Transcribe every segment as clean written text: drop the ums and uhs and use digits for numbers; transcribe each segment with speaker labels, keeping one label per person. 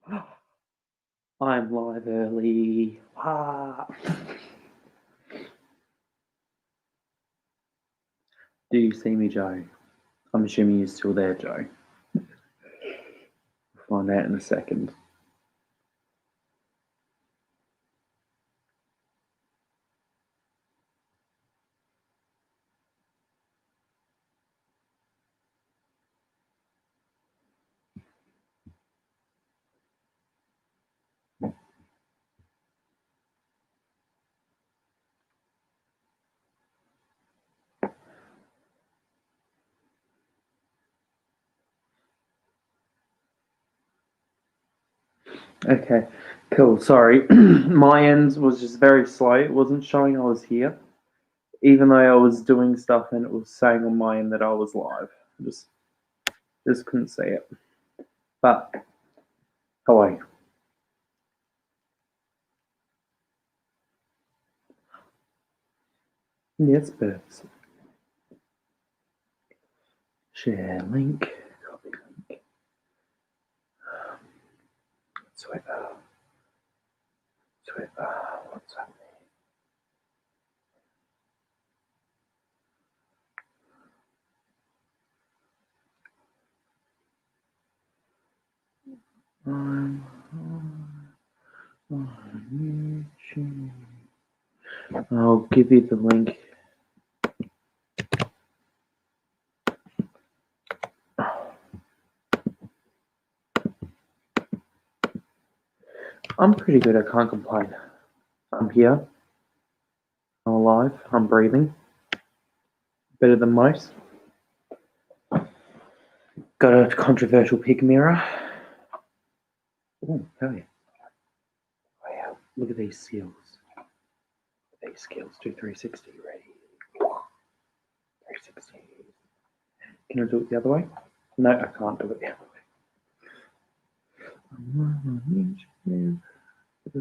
Speaker 1: I'm live early. Ah. Do you see me, Joe? I'm assuming you're still there, Joe. We'll find out in a second. Okay, cool. Sorry. My end was just very slow. It wasn't showing I was here, even though I was doing stuff and it was saying on my end that I was live. Just couldn't see it. But, how are you? Yes, birds. Share link. Copy link. Twitter. What's happening? I'm on YouTube. I'll give you the link. I'm pretty good. I can't complain. I'm here. I'm alive. I'm breathing. Better than most. Got a controversial pig mirror. Oh, hell yeah. Wow. Look at these skills. These skills do 360 ready. 360. Can I do it the other way? No, I can't do it the other way. I'm on YouTube.
Speaker 2: Hey.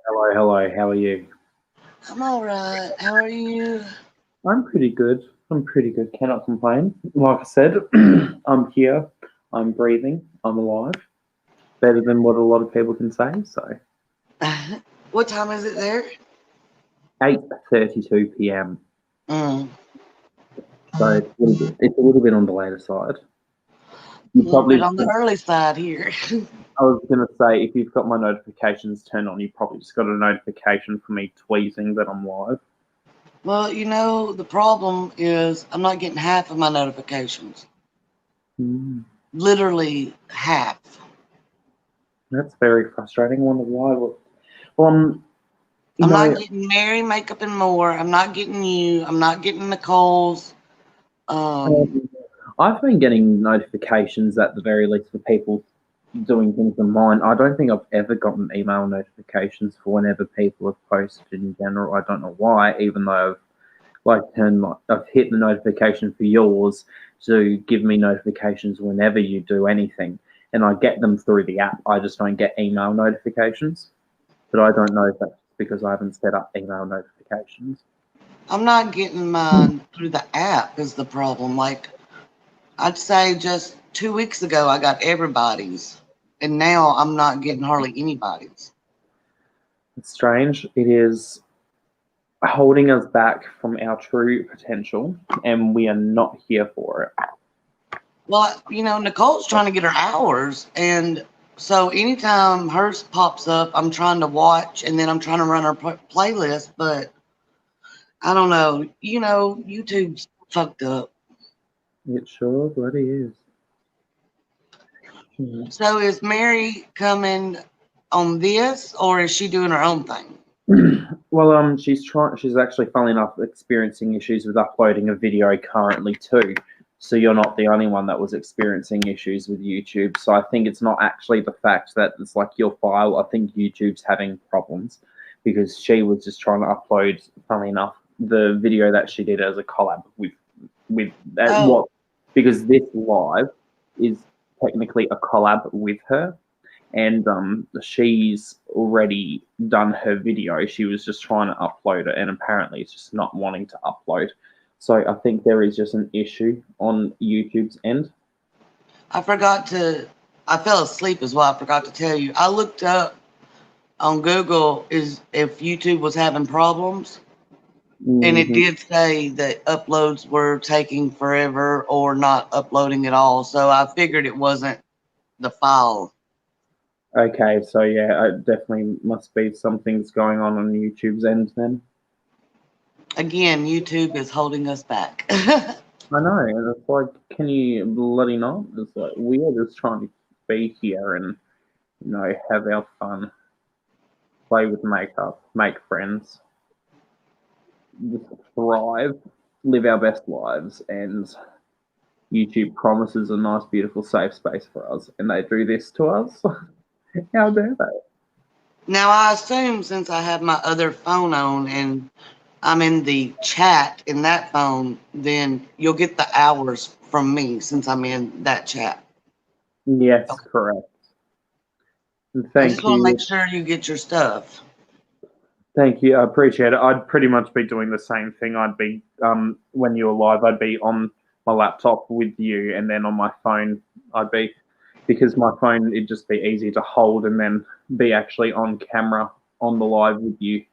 Speaker 1: Hello. How are you?
Speaker 2: I'm all right. How are you?
Speaker 1: I'm pretty good. Cannot complain. Like I said, I'm here. I'm breathing. I'm alive. Better than what a lot of people can say. So,
Speaker 2: What time is it there?
Speaker 1: 8:32 p.m.
Speaker 2: Mm.
Speaker 1: So it's a little bit on the later side.
Speaker 2: A little bit on the early side here.
Speaker 1: I was going to say, if you've got my notifications turned on, you probably just got a notification for me tweeting that I'm live.
Speaker 2: Well, the problem is I'm not getting half of my notifications. Literally half.
Speaker 1: That's very frustrating. I wonder why. Well,
Speaker 2: I'm not getting Marymakeup and more. I'm not getting you. I'm not getting Nicole's.
Speaker 1: I've been getting notifications at the very least for people doing things on mine. I don't think I've ever gotten email notifications for whenever people have posted in general. I don't know why, even though I've hit the notification for yours to give me notifications whenever you do anything, and I get them through the app. I just don't get email notifications, but I don't know if that's because I haven't set up email notifications.
Speaker 2: I'm not getting mine through the app is the problem. Like, I'd say just 2 weeks ago I got everybody's, and now I'm not getting hardly anybody's.
Speaker 1: It's strange. It is holding us back from our true potential, and we are not here for it.
Speaker 2: Well, Nicole's trying to get her hours, and so anytime hers pops up, I'm trying to watch, and then I'm trying to run her playlist, but I don't know. YouTube's fucked up.
Speaker 1: It sure bloody is.
Speaker 2: So is Mary coming on this, or is she doing her own thing?
Speaker 1: Well, she's actually, funnily enough, experiencing issues with uploading a video currently too. So you're not the only one that was experiencing issues with YouTube. So I think it's not actually the fact that it's like your file. I think YouTube's having problems because she was just trying to upload, funnily enough, the video that she did as a collab with
Speaker 2: Oh.
Speaker 1: because this live is technically a collab with her, and she's already done her video. She was just trying to upload it, and apparently it's just not wanting to upload. So I think there is just an issue on YouTube's end.
Speaker 2: I fell asleep as well. I forgot to tell you. I looked up on Google if YouTube was having problems. And it did say that uploads were taking forever or not uploading at all. So I figured it wasn't the file.
Speaker 1: Okay, so yeah, it definitely must be something's going on YouTube's end then.
Speaker 2: Again, YouTube is holding us back.
Speaker 1: I know, and it's like, can you bloody not? It's like, we are just trying to be here and, have our fun, play with makeup, make friends, just thrive, live our best lives, and YouTube promises a nice, beautiful, safe space for us, and they do this to us. How dare they?
Speaker 2: Now, I assume since I have my other phone on and I'm in the chat in that phone, then you'll get the hours from me since I'm in that chat.
Speaker 1: Yes, okay. Correct. And
Speaker 2: I just want to make sure you get your stuff.
Speaker 1: Thank you. I appreciate it. I'd pretty much be doing the same thing. I'd be, when you were live, I'd be on my laptop with you, and then on my phone, because my phone, it'd just be easy to hold and then be actually on camera on the live with you.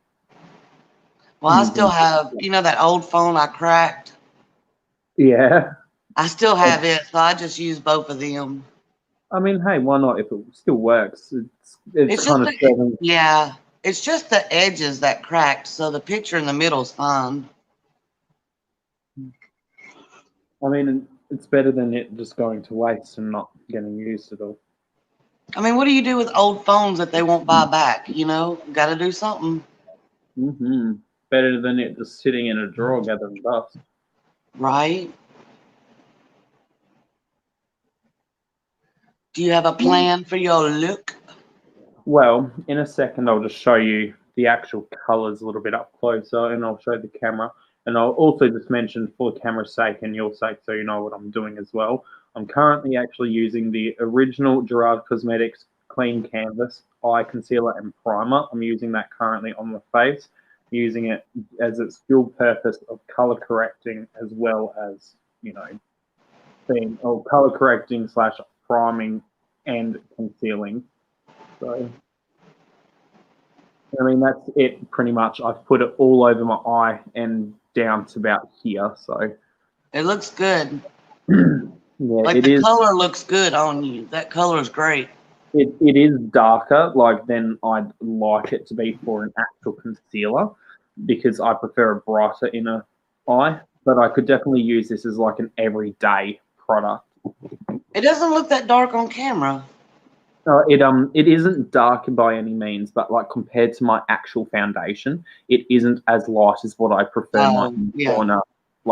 Speaker 2: Well, I still have, that old phone I cracked?
Speaker 1: Yeah.
Speaker 2: I still have it, so I just use both of them.
Speaker 1: I mean, hey, why not? If it still works, it's kind of seven.
Speaker 2: Yeah, it's just the edges that cracked, so the picture in the middle is fine.
Speaker 1: I mean, it's better than it just going to waste and not getting used at all.
Speaker 2: I mean, what do you do with old phones that they won't buy back? Got to do something.
Speaker 1: Better than it just sitting in a drawer gathering dust.
Speaker 2: Right. Do you have a plan for your look?
Speaker 1: Well, in a second, I'll just show you the actual colors a little bit up closer, and I'll show the camera. And I'll also just mention, for the camera's sake and your sake, so you know what I'm doing as well, I'm currently actually using the original Gerard Cosmetics Clean Canvas Eye Concealer and Primer. I'm using that currently on the face, using it as its dual purpose of color correcting as well as, being color correcting / priming and concealing. So, I mean, that's it pretty much. I've put it all over my eye and down to about here. So
Speaker 2: it looks good.
Speaker 1: Yeah,
Speaker 2: like the color looks good on you. That color is great.
Speaker 1: It is darker, than I'd like it to be for an actual concealer, because I prefer a brighter inner eye. But I could definitely use this as like an everyday product.
Speaker 2: It doesn't look that dark on camera.
Speaker 1: It isn't dark by any means, but like compared to my actual foundation, it isn't as light as what I prefer my corner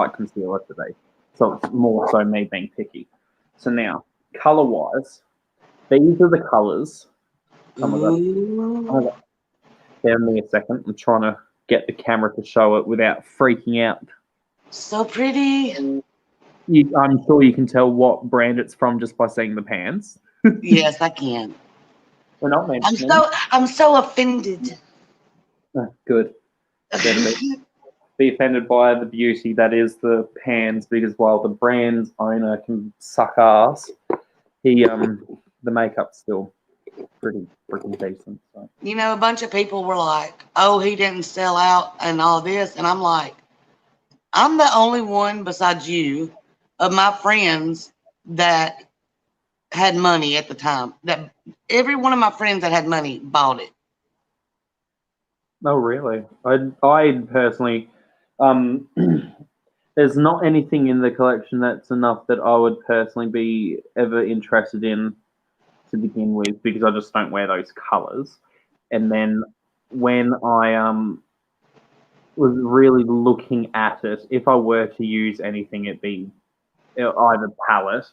Speaker 1: concealer to be. So it's more so me being picky. So now, color wise, these are the colors. Some of them. Bear me a second. I'm trying to get the camera to show it without freaking out.
Speaker 2: So pretty.
Speaker 1: I'm sure you can tell what brand it's from just by seeing the pans.
Speaker 2: Yes, I can.
Speaker 1: We're not mentioning.
Speaker 2: I'm so offended.
Speaker 1: Good. Be offended by the beauty that is the pans, because while the brand's owner can suck ass, the makeup's still pretty freaking decent. So.
Speaker 2: A bunch of people were like, "Oh, he didn't sell out and all this," and I'm like, I'm the only one besides you of my friends that had money at the time. That every one of my friends that had money bought it.
Speaker 1: Oh, really? I personally, there's not anything in the collection that's enough that I would personally be ever interested in to begin with, because I just don't wear those colors. And then when I was really looking at it, if I were to use anything, it'd be either palette.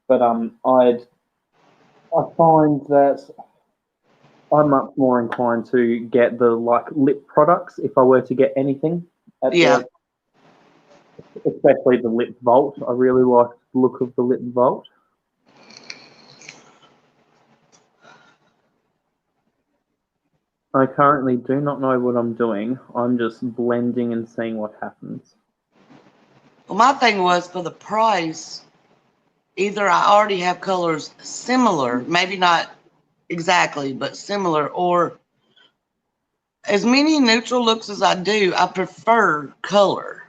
Speaker 1: But I find that I'm much more inclined to get the lip products if I were to get anything. Especially the Lip Vault. I really like the look of the Lip Vault. I currently do not know what I'm doing. I'm just blending and seeing what happens.
Speaker 2: Well, my thing was for the price, either I already have colors similar, maybe not exactly, but similar, or as many neutral looks as I do, I prefer color.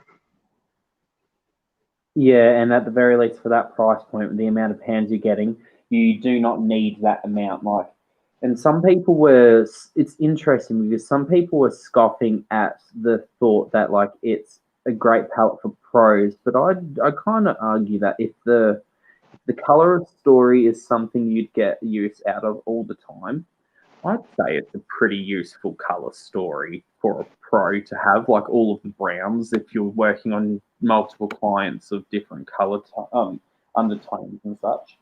Speaker 1: Yeah, and at the very least for that price point, with the amount of pans you're getting, you do not need that amount. Like, and some people were. It's interesting because some people were scoffing at the thought that like it's a great palette for pros, but I kind of argue that if the color of story is something you'd get use out of all the time, I'd say it's a pretty useful color story for a pro to have, like all of the browns, if you're working on multiple clients of different color undertones and such.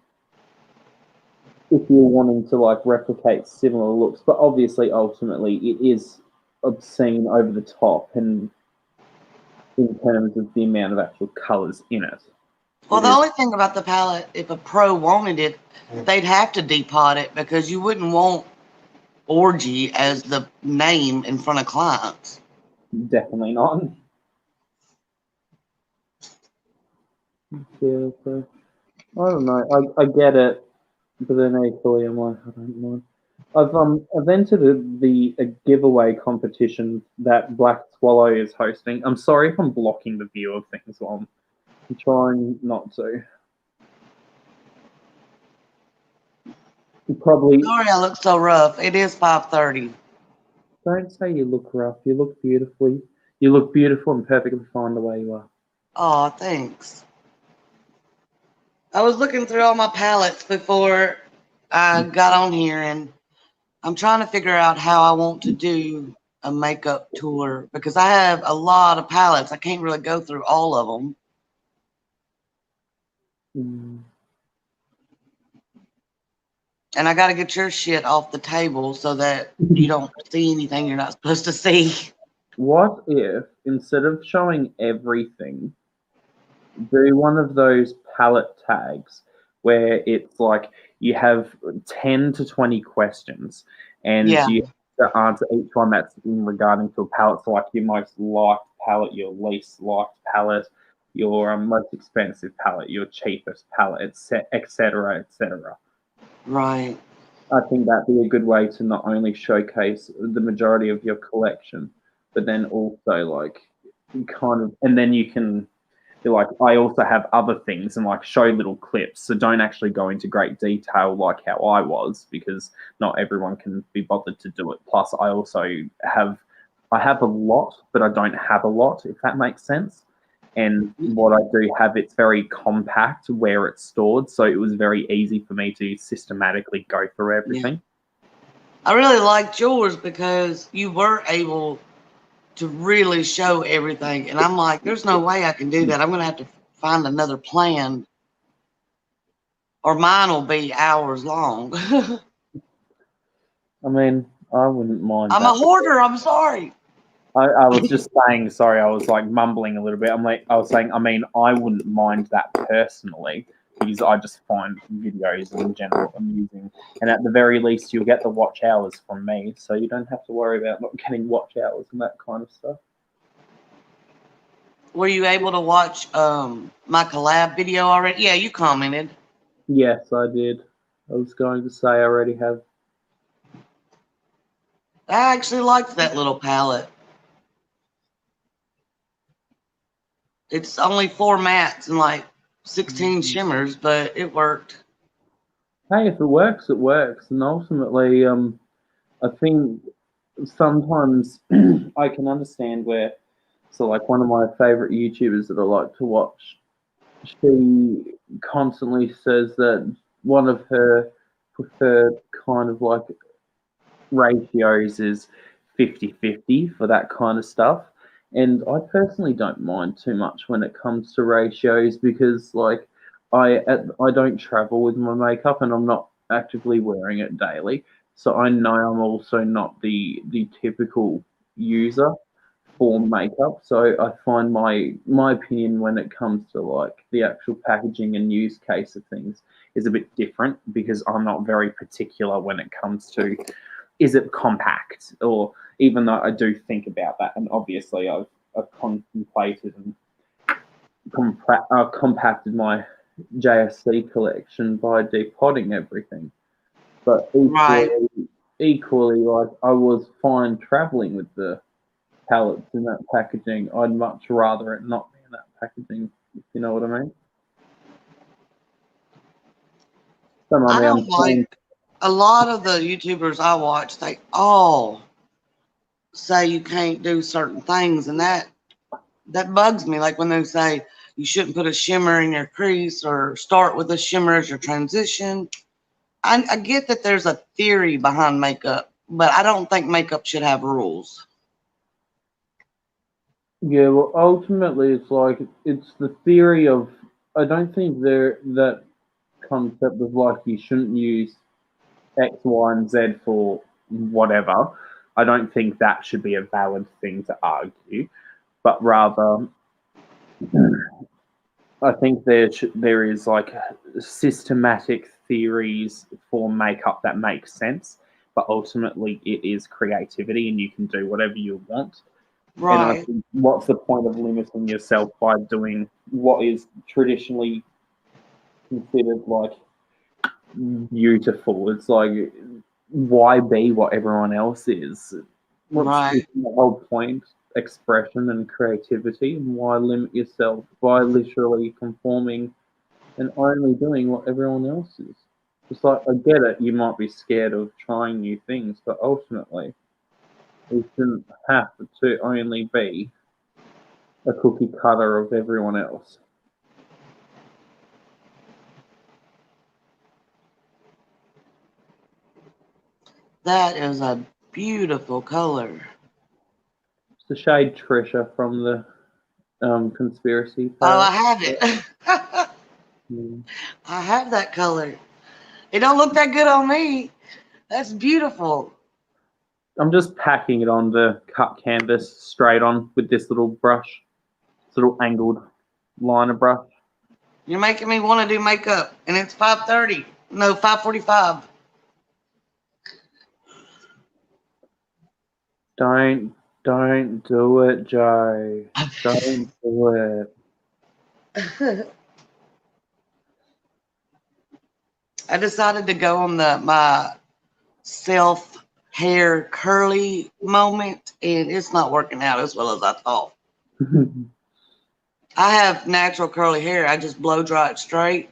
Speaker 1: If you're wanting to like replicate similar looks, but obviously, ultimately, it is obscene over the top, and in terms of the amount of actual colors in it.
Speaker 2: Well, the only thing about the palette, if a pro wanted it, they'd have to depot it because you wouldn't want Orgy as the name in front of clients.
Speaker 1: Definitely not. Yeah, so, I don't know. I get it, but then equally, I'm like, I don't know. I've entered a giveaway competition that Black Swallow is hosting. I'm sorry if I'm blocking the view of things while I'm trying not to. Probably
Speaker 2: Sorry, I look so rough. It is 5:30.
Speaker 1: don't say you look rough. You look beautifully. You look beautiful and perfectly fine the way you are.
Speaker 2: Oh, thanks. I was looking through all my palettes before I got on here, and I'm trying to figure out how I want to do a makeup tour because I have a lot of palettes. I can't really go through all of them.
Speaker 1: Mm.
Speaker 2: And I got to get your shit off the table so that you don't see anything you're not supposed to see.
Speaker 1: What if instead of showing everything, do one of those palette tags where it's like you have 10 to 20 questions and
Speaker 2: Yeah.
Speaker 1: you have to answer each one that's in regarding to a palette. So like your most liked palette, your least liked palette, your most expensive palette, your cheapest palette, etc., etc.
Speaker 2: Right.
Speaker 1: I think that'd be a good way to not only showcase the majority of your collection, but then also like kind of, and then you can be like, I also have other things and like show little clips. So don't actually go into great detail like how I was, because not everyone can be bothered to do it. Plus, I have a lot, but I don't have a lot, if that makes sense. And what I do have, it's very compact where it's stored, so it was very easy for me to systematically go through everything.
Speaker 2: Yeah. I really liked yours because you were able to really show everything. And I'm like, there's no way I can do that. I'm going to have to find another plan or mine will be hours long.
Speaker 1: I mean, I wouldn't mind
Speaker 2: I'm
Speaker 1: that.
Speaker 2: a hoarder. I'm sorry.
Speaker 1: I was just saying, sorry, I was like mumbling a little bit. I was saying, I mean, I wouldn't mind that personally because I just find videos in general amusing. And at the very least, you'll get the watch hours from me, so you don't have to worry about not getting watch hours and that kind of stuff.
Speaker 2: Were you able to watch my collab video already? Yeah, you commented.
Speaker 1: Yes, I did. I was going to say I already have.
Speaker 2: I actually liked that little palette. It's only 4 mattes and like 16 shimmers, but it worked.
Speaker 1: Hey, if it works, it works. And ultimately, I think sometimes I can understand where, so like one of my favorite YouTubers that I like to watch, she constantly says that one of her preferred kind of like ratios is 50-50 for that kind of stuff. And I personally don't mind too much when it comes to ratios because like I don't travel with my makeup and I'm not actively wearing it daily. So I know I'm also not the typical user for makeup. So I find my opinion when it comes to like the actual packaging and use case of things is a bit different because I'm not very particular when it comes to is it compact? Or even though I do think about that, and obviously I've contemplated and compacted my JSC collection by depotting everything. But equally, like, I was fine traveling with the pallets in that packaging. I'd much rather it not be in that packaging, if you know what I mean.
Speaker 2: I don't like a lot of the YouTubers I watch, they all say you can't do certain things, and that bugs me. Like when they say you shouldn't put a shimmer in your crease or start with a shimmer as your transition. I get that there's a theory behind makeup, but I don't think makeup should have rules.
Speaker 1: Yeah, well, ultimately, it's the theory of, I don't think that concept of like you shouldn't use X, Y, and Z for whatever. I don't think that should be a valid thing to argue, but rather, I think there is like systematic theories for makeup that make sense, but ultimately it is creativity, and you can do whatever you want.
Speaker 2: Right.
Speaker 1: And I think, what's the point of limiting yourself by doing what is traditionally considered like beautiful? It's like, why be what everyone else is? What's the whole point? Expression and creativity, and why limit yourself by literally conforming and only doing what everyone else is? It's like, I get it, you might be scared of trying new things, but ultimately you shouldn't have to only be a cookie cutter of everyone else.
Speaker 2: That is a beautiful color.
Speaker 1: It's the shade Trisha from the conspiracy theory.
Speaker 2: Oh, I have it. I have that color. It don't look that good on me. That's beautiful.
Speaker 1: I'm just packing it on the cut canvas straight on with this little brush, this little angled liner brush.
Speaker 2: You're making me want to do makeup, and it's 5:30. No, 5:45.
Speaker 1: Don't do it, Joe. Don't do it.
Speaker 2: I decided to go on my self hair curly moment, and it's not working out as well as I thought. I have natural curly hair. I just blow dry it straight.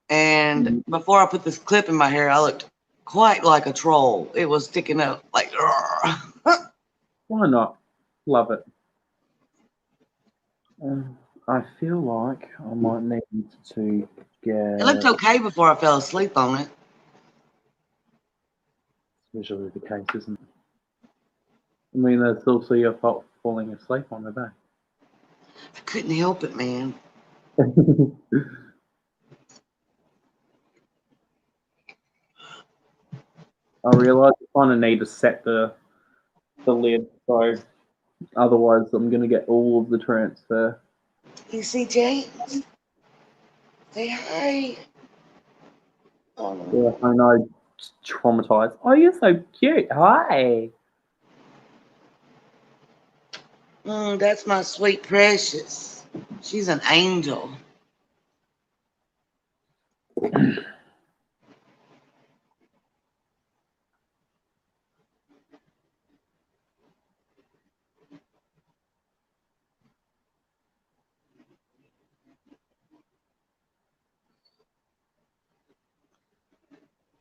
Speaker 2: And before I put this clip in my hair, I looked quite like a troll. It was sticking up like.
Speaker 1: Why not? Love it. I feel like I might need to get.
Speaker 2: It looked okay before I fell asleep on it.
Speaker 1: It's usually the case, isn't it? I mean, that's also your fault for falling asleep on the day.
Speaker 2: I couldn't help it, man.
Speaker 1: I realise I kind of need to set the lid, so otherwise I'm going to get all of the transfer.
Speaker 2: You see James? Say hi.
Speaker 1: Oh. Yeah, I know. Traumatized. Oh, you're so cute. Hi.
Speaker 2: That's my sweet precious. She's an angel.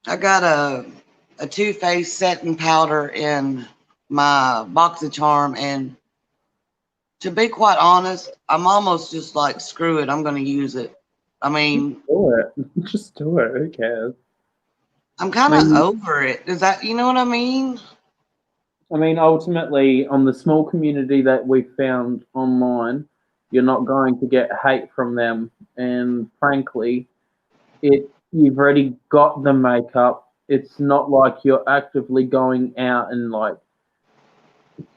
Speaker 2: I got a Too Faced setting powder in my BoxyCharm, and to be quite honest, I'm almost just like, screw it, I'm going to use it. I mean,
Speaker 1: do it. Just do it. Who cares?
Speaker 2: I'm kind of over it. Is that, you know what I mean?
Speaker 1: I mean, ultimately, on the small community that we found online, you're not going to get hate from them. And frankly, you've already got the makeup. It's not like you're actively going out and like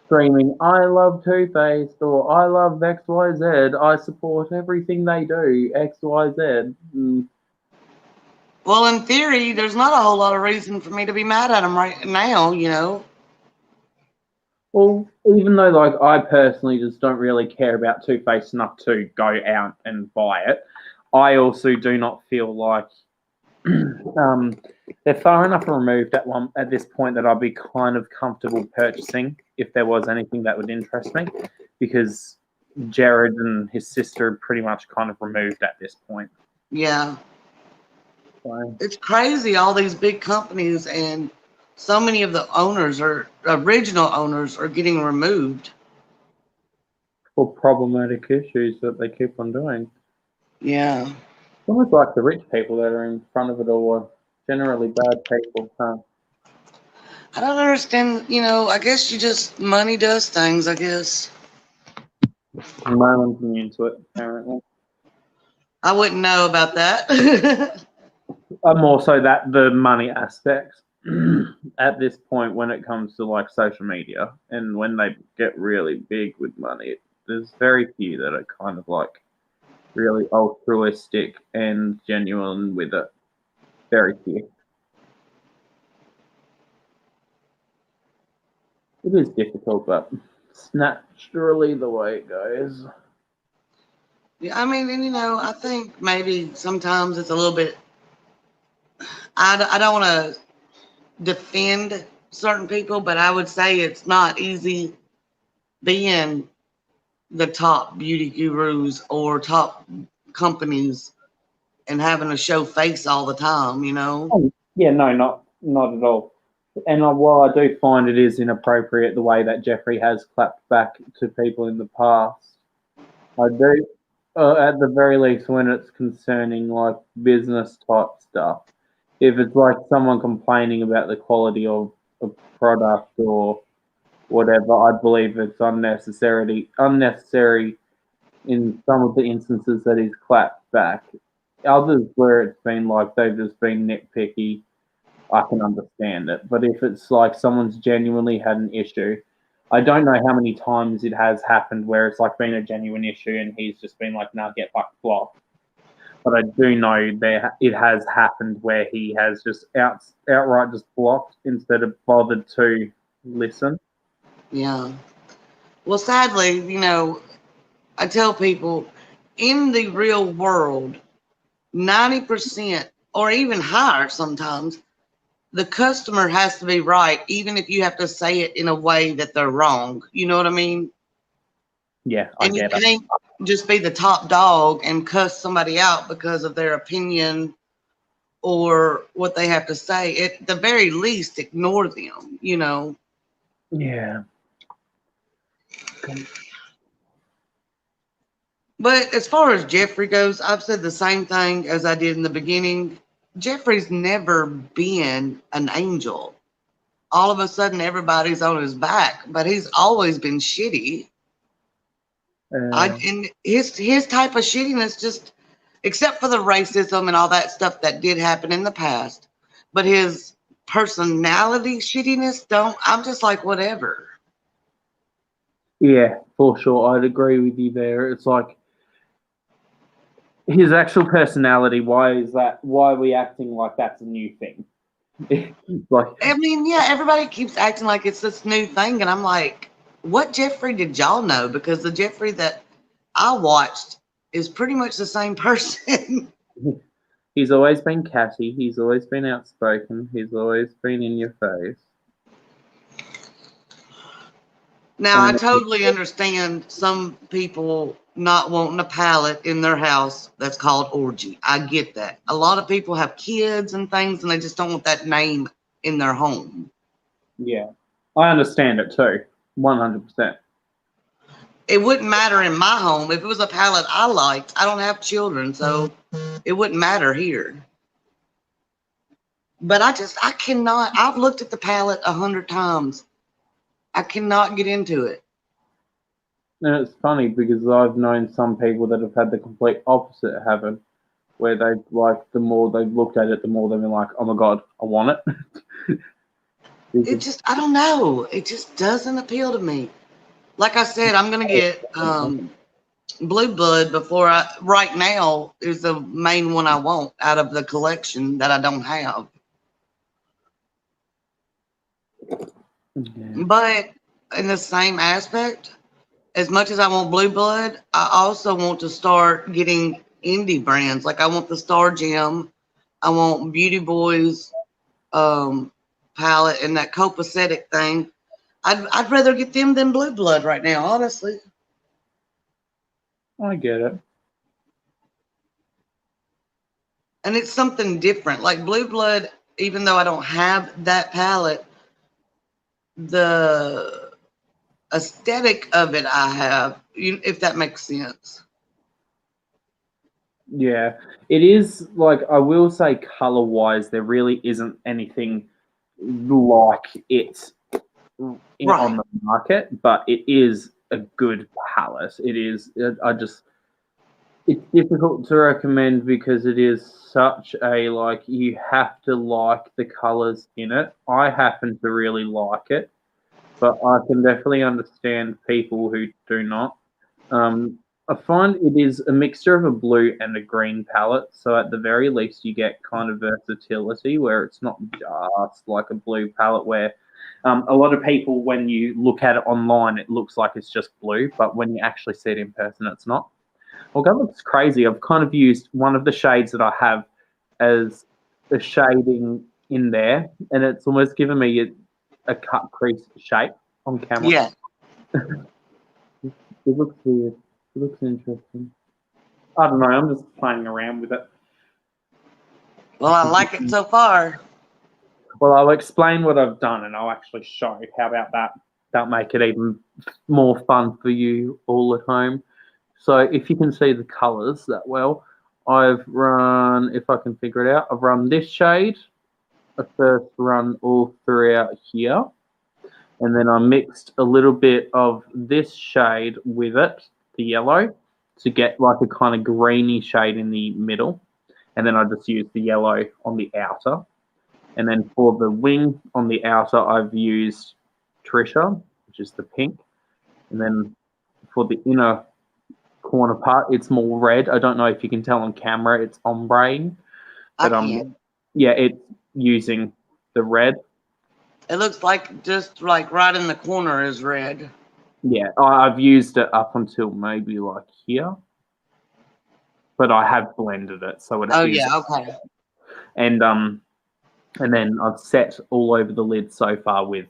Speaker 1: screaming, I love Too Faced, or I love XYZ. I support everything they do, XYZ.
Speaker 2: Well, in theory, there's not a whole lot of reason for me to be mad at him right now, you know.
Speaker 1: Well, even though like I personally just don't really care about Too Faced enough to go out and buy it, I also do not feel like they're far enough removed at this point that I'd be kind of comfortable purchasing if there was anything that would interest me, because Jared and his sister are pretty much kind of removed at this point.
Speaker 2: Yeah.
Speaker 1: So,
Speaker 2: It's crazy, all these big companies, and so many of the owners or original owners are getting removed.
Speaker 1: for problematic issues that they keep on doing.
Speaker 2: Yeah.
Speaker 1: It's almost like the rich people that are in front of it all are generally bad people, huh?
Speaker 2: I don't understand, you know, I guess money does things, I guess.
Speaker 1: No one's immune to it, apparently.
Speaker 2: I wouldn't know about that.
Speaker 1: More so that the money aspect at this point when it comes to like social media and when they get really big with money, there's very few that are kind of like really altruistic and genuine with it. Very few. It is difficult, but it's naturally the way it goes.
Speaker 2: Yeah, I mean, and you know, I think maybe sometimes it's a little bit, I don't want to defend certain people, but I would say it's not easy being the top beauty gurus or top companies and having to show face all the time, you know?
Speaker 1: Yeah, no, not at all. And while I do find it is inappropriate the way that Jeffrey has clapped back to people in the past, I do, at the very least, when it's concerning like business type stuff. If it's like someone complaining about the quality of a product or whatever, I believe it's unnecessary in some of the instances that he's clapped back. Others where it's been like they've just been nitpicky, I can understand it. But if it's like someone's genuinely had an issue, I don't know how many times it has happened where it's like been a genuine issue and he's just been like, "Nah, get fucked blocked." But I do know it has happened where he has just outright just blocked instead of bothered to listen.
Speaker 2: Yeah. Well, sadly, you know, I tell people in the real world, 90% or even higher sometimes, the customer has to be right, even if you have to say it in a way that they're wrong. You know what I mean?
Speaker 1: Yeah, I
Speaker 2: And you
Speaker 1: get it.
Speaker 2: can't just be the top dog and cuss somebody out because of their opinion or what they have to say. At the very least, ignore them, you know?
Speaker 1: Yeah.
Speaker 2: But as far as Jeffrey goes, I've said the same thing as I did in the beginning. Jeffrey's never been an angel. All of a sudden, everybody's on his back, but he's always been shitty. And his type of shittiness, just except for the racism and all that stuff that did happen in the past, but his personality shittiness, I'm just like, whatever.
Speaker 1: Yeah, for sure. I'd agree with you there. It's like his actual personality. Why are we acting like that's a new thing? Like,
Speaker 2: I mean, yeah, everybody keeps acting like it's this new thing, and I'm like, what Jeffrey did y'all know? Because the Jeffrey that I watched is pretty much the same person.
Speaker 1: he's always been catty. He's always been outspoken. He's always been in your face.
Speaker 2: Now, I totally understand some people not wanting a palette in their house that's called Orgy. I get that. A lot of people have kids and things, and they just don't want that name in their home.
Speaker 1: Yeah, I understand it too, 100%.
Speaker 2: It wouldn't matter in my home. If it was a palette I liked, I don't have children, so it wouldn't matter here. But I cannot. I've looked at the palette 100 times. I cannot get into it.
Speaker 1: And it's funny because I've known some people that have had the complete opposite happen, where they've like the more they've looked at it, the more they've been like, "Oh my god, I want it."
Speaker 2: It just, I don't know. It just doesn't appeal to me. Like I said, I'm gonna get Blue Blood before right now is the main one I want out of the collection that I don't have.
Speaker 1: Yeah.
Speaker 2: But in the same aspect, as much as I want Blue Blood, I also want to start getting indie brands. Like I want the Star Gem, I want Beauty Boys palette and that copacetic thing. I'd rather get them than Blue Blood right now, honestly.
Speaker 1: I get it.
Speaker 2: And it's something different. Like Blue Blood, even though I don't have that palette, the aesthetic of it I have, if that makes sense.
Speaker 1: Yeah, it is like I will say color wise, there really isn't anything like it on the market, but it is a good palette. It is. It's difficult to recommend because it is such a like you have to like the colors in it. I happen to really like it, but I can definitely understand people who do not. I find it is a mixture of a blue and a green palette, so at the very least you get kind of versatility where it's not just like a blue palette where a lot of people, when you look at it online, it looks like it's just blue, but when you actually see it in person, it's not. Well, that looks crazy. I've kind of used one of the shades that I have as a shading in there, and it's almost given me a cut crease shape on camera.
Speaker 2: Yeah.
Speaker 1: It looks weird. It looks interesting. I don't know. I'm just playing around with it.
Speaker 2: Well, I like it so far.
Speaker 1: Well, I'll explain what I've done, and I'll actually show. How about that? That'll make it even more fun for you all at home. So if you can see the colours that well, I've run, if I can figure it out, I've run this shade. I first run all throughout here. And then I mixed a little bit of this shade with it, the yellow, to get like a kind of greeny shade in the middle. And then I just used the yellow on the outer. And then for the wing on the outer, I've used Trisha, which is the pink. And then for the inner corner part, it's more red. I don't know if you can tell on camera, it's ombre. But yeah, it's using the red.
Speaker 2: It looks like just like right in the corner is red.
Speaker 1: Yeah, I've used it up until maybe like here, but I have blended it so it is.
Speaker 2: Oh yeah, okay.
Speaker 1: And then I've set all over the lid so far with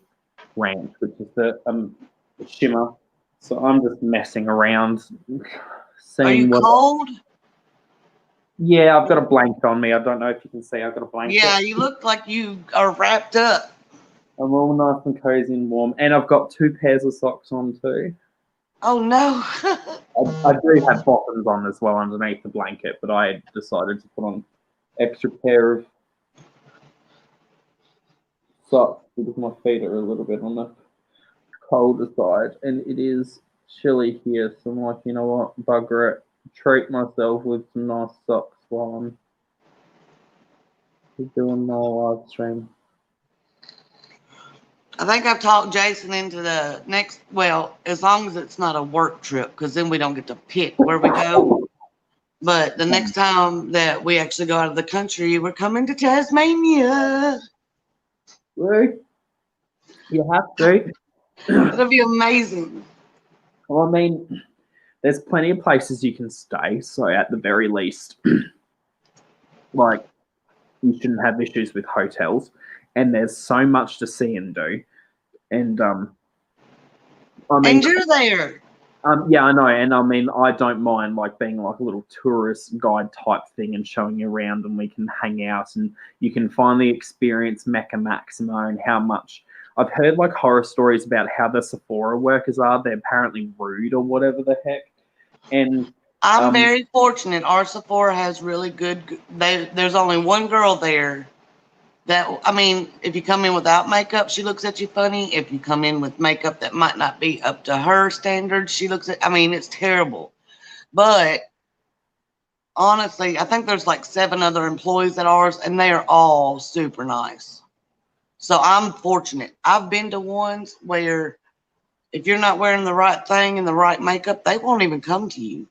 Speaker 1: Ranch, which is the shimmer. So I'm just messing around, seeing.
Speaker 2: Are you cold?
Speaker 1: Yeah, I've got a blanket on me. I don't know if you can see. I've got a blanket.
Speaker 2: Yeah, you look like you are wrapped up.
Speaker 1: I'm all nice and cozy and warm, and I've got 2 pairs of socks on too.
Speaker 2: Oh no!
Speaker 1: I do have bottoms on as well underneath the blanket, but I decided to put on extra pair of socks because my feet are a little bit on the colder side, and it is chilly here. So I'm like, you know what, bugger it, treat myself with some nice socks while I'm doing my live stream.
Speaker 2: I think I've talked Jason into the next, well, as long as it's not a work trip, because then we don't get to pick where we go. But the next time that we actually go out of the country, we're coming to Tasmania.
Speaker 1: Right. You have to.
Speaker 2: It'll be amazing.
Speaker 1: Well, I mean, there's plenty of places you can stay, so at the very least, like, you shouldn't have issues with hotels. And there's so much to see and do. And I mean,
Speaker 2: and you're there.
Speaker 1: Yeah, I know. And I mean, I don't mind like being like a little tourist guide type thing and showing you around, and we can hang out and you can finally experience Mecca Maximo and how much. I've heard like horror stories about how the Sephora workers are. They're apparently rude or whatever the heck. And
Speaker 2: I'm very fortunate. Our Sephora has really good. There's only one girl there that, I mean, if you come in without makeup, she looks at you funny. If you come in with makeup that might not be up to her standards, she looks at, I mean, it's terrible. But honestly, I think there's like 7 other employees at ours, and they are all super nice. So I'm fortunate. I've been to ones where if you're not wearing the right thing and the right makeup, they won't even come to you.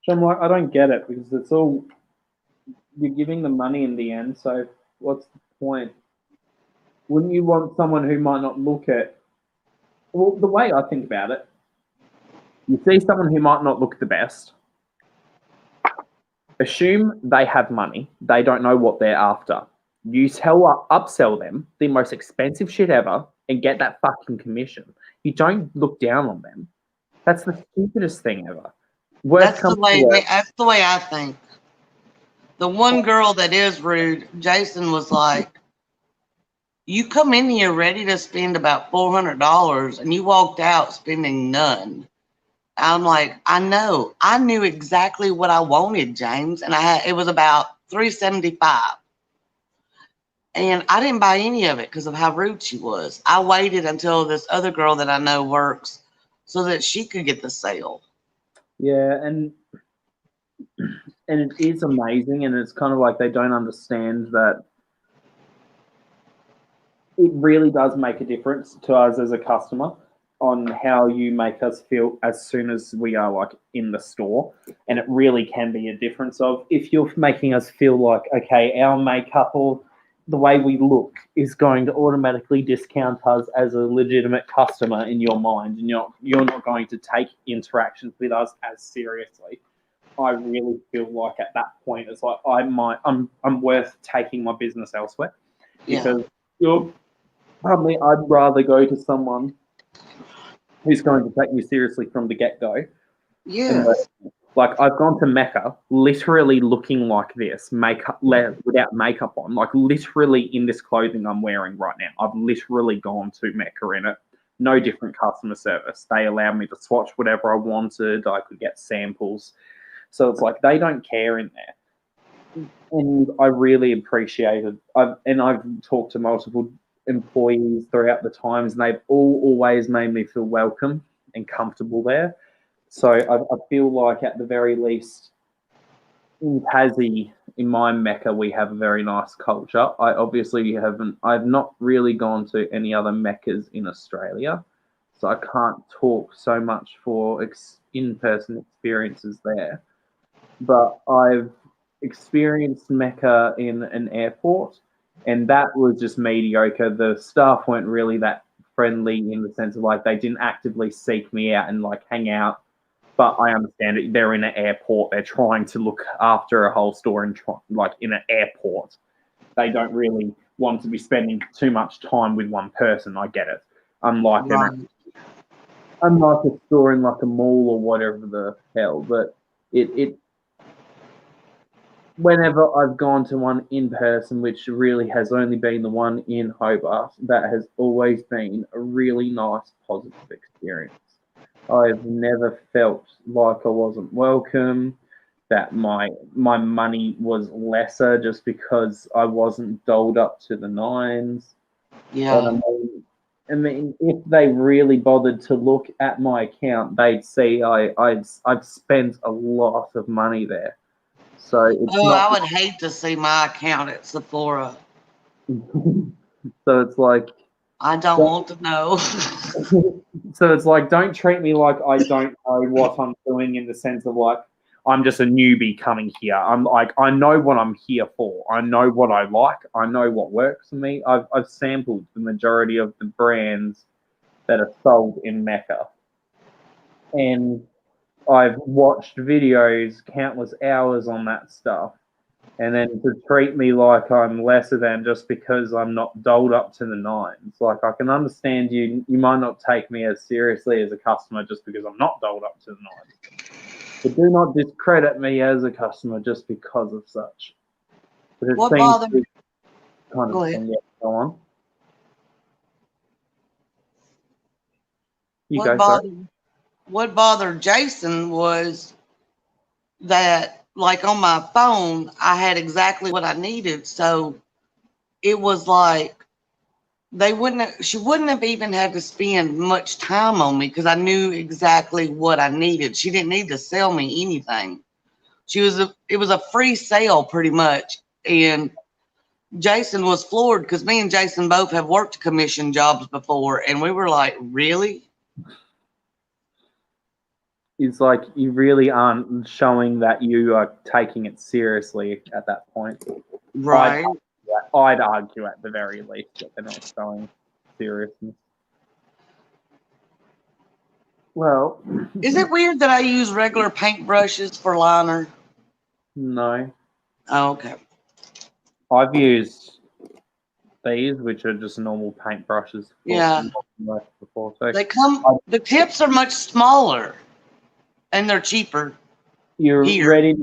Speaker 1: So I'm like, I don't get it because it's all, you're giving them money in the end. So what's the point? Wouldn't you want someone who might not look at, well, the way I think about it, you see someone who might not look the best, assume they have money, they don't know what they're after. You upsell them the most expensive shit ever and get that fucking commission. You don't look down on them. That's the stupidest thing ever.
Speaker 2: That's the way I think. The one girl that is rude, Jason was like, you come in here ready to spend about $400 and you walked out spending none. I'm like, I know. I knew exactly what I wanted, James, and it was about $375. And I didn't buy any of it because of how rude she was. I waited until this other girl that I know works so that she could get the sale.
Speaker 1: Yeah, and it is amazing, and it's kind of like they don't understand that it really does make a difference to us as a customer on how you make us feel as soon as we are like in the store. And it really can be a difference of if you're making us feel like, okay, our makeup or the way we look is going to automatically discount us as a legitimate customer in your mind, and you're not going to take interactions with us as seriously. I really feel like at that point it's like I'm worth taking my business elsewhere because I'd rather go to someone who's going to take me seriously from the get-go.
Speaker 2: Yes.
Speaker 1: Like I've gone to Mecca literally looking like this, without makeup on, like literally in this clothing I'm wearing right now. I've literally gone to Mecca in it. No different customer service. They allowed me to swatch whatever I wanted. I could get samples. So it's like they don't care in there. And I really appreciate it. I've talked to multiple employees throughout the times, and they've always made me feel welcome and comfortable there. So I feel like at the very least in Tassie, in my Mecca, we have a very nice culture. I've not really gone to any other Meccas in Australia, so I can't talk so much for in-person experiences there. But I've experienced Mecca in an airport, and that was just mediocre. The staff weren't really that friendly in the sense of like they didn't actively seek me out and like hang out. But I understand it. They're in an airport. They're trying to look after a whole store and like in an airport. They don't really want to be spending too much time with one person. I get it. Unlike a store in like a mall or whatever the hell. But it whenever I've gone to one in person, which really has only been the one in Hobart, that has always been a really nice, positive experience. I've never felt like I wasn't welcome, that my money was lesser just because I wasn't doled up to the nines.
Speaker 2: Yeah.
Speaker 1: I mean, if they really bothered to look at my account, they'd see I've spent a lot of money there. So
Speaker 2: I would hate to see my account at Sephora.
Speaker 1: So it's like
Speaker 2: I don't want to know.
Speaker 1: So it's like, don't treat me like I don't know what I'm doing in the sense of like I'm just a newbie coming here. I'm like, I know what I'm here for. I know what I like. I know what works for me. I've sampled the majority of the brands that are sold in Mecca, and I've watched videos, countless hours on that stuff. And then to treat me like I'm lesser than just because I'm not doled up to the nines. Like, I can understand you might not take me as seriously as a customer just because I'm not doled up to the nines. But do not discredit me as a customer just because of such. But it
Speaker 2: What
Speaker 1: seems
Speaker 2: bothered me?
Speaker 1: kind of thing. Yeah, go on.
Speaker 2: What bothered Jason was that, like, on my phone, I had exactly what I needed. So it was like she wouldn't have even had to spend much time on me because I knew exactly what I needed. She didn't need to sell me anything. It was a free sale pretty much. And Jason was floored because me and Jason both have worked commission jobs before. And we were like, really?
Speaker 1: is like you really aren't showing that you are taking it seriously at that point.
Speaker 2: Right.
Speaker 1: I'd argue at the very least that they're not showing seriousness. Well,
Speaker 2: Is it weird that I use regular paint brushes for liner?
Speaker 1: no.
Speaker 2: Oh, okay.
Speaker 1: I've used these, which are just normal paint brushes.
Speaker 2: Yeah.
Speaker 1: Before, so
Speaker 2: the tips are much smaller and they're cheaper.
Speaker 1: You're
Speaker 2: here.
Speaker 1: ready.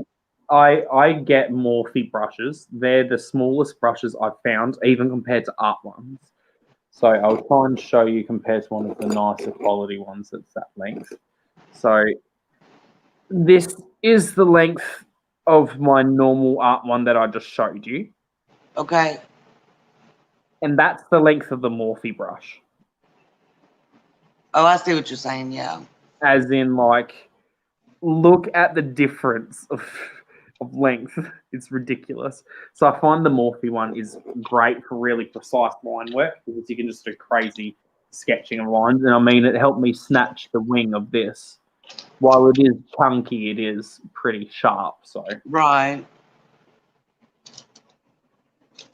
Speaker 1: I get Morphe brushes. They're the smallest brushes I've found, even compared to art ones. So I'll try and show you compared to one of the nicer quality ones that's that length. So this is the length of my normal art one that I just showed you.
Speaker 2: Okay.
Speaker 1: And that's the length of the Morphe brush.
Speaker 2: Oh, I see what you're saying, yeah.
Speaker 1: As in, like, look at the difference of length. It's ridiculous. So I find the Morphe one is great for really precise line work because you can just do crazy sketching of lines. And I mean, it helped me snatch the wing of this. While it is chunky, it is pretty sharp. So
Speaker 2: right.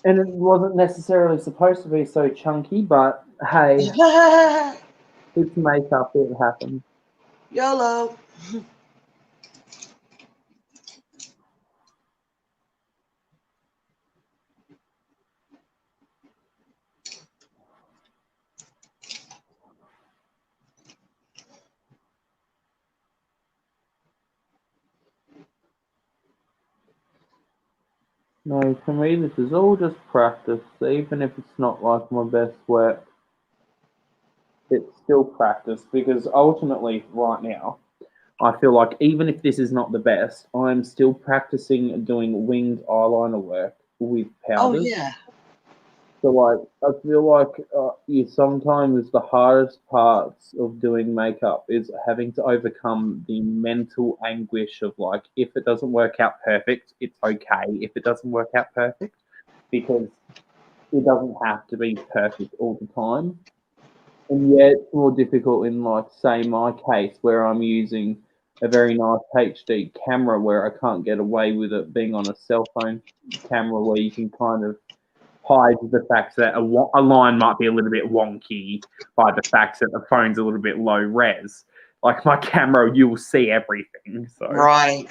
Speaker 1: And it wasn't necessarily supposed to be so chunky, but hey, it's makeup. It happens.
Speaker 2: YOLO.
Speaker 1: No, to me, this is all just practice. Even if it's not like my best work, it's still practice because ultimately, right now, I feel like even if this is not the best, I'm still practicing doing winged eyeliner work with powders.
Speaker 2: Oh, yeah.
Speaker 1: So, like, I feel like sometimes the hardest parts of doing makeup is having to overcome the mental anguish of, like, if it doesn't work out perfect, it's okay if it doesn't work out perfect, because it doesn't have to be perfect all the time. And yet, it's more difficult in, like, say, my case, where I'm using a very nice HD camera where I can't get away with it being on a cell phone camera where you can kind of hide the fact that a line might be a little bit wonky by the fact that the phone's a little bit low res. Like my camera, you will see everything. So
Speaker 2: right.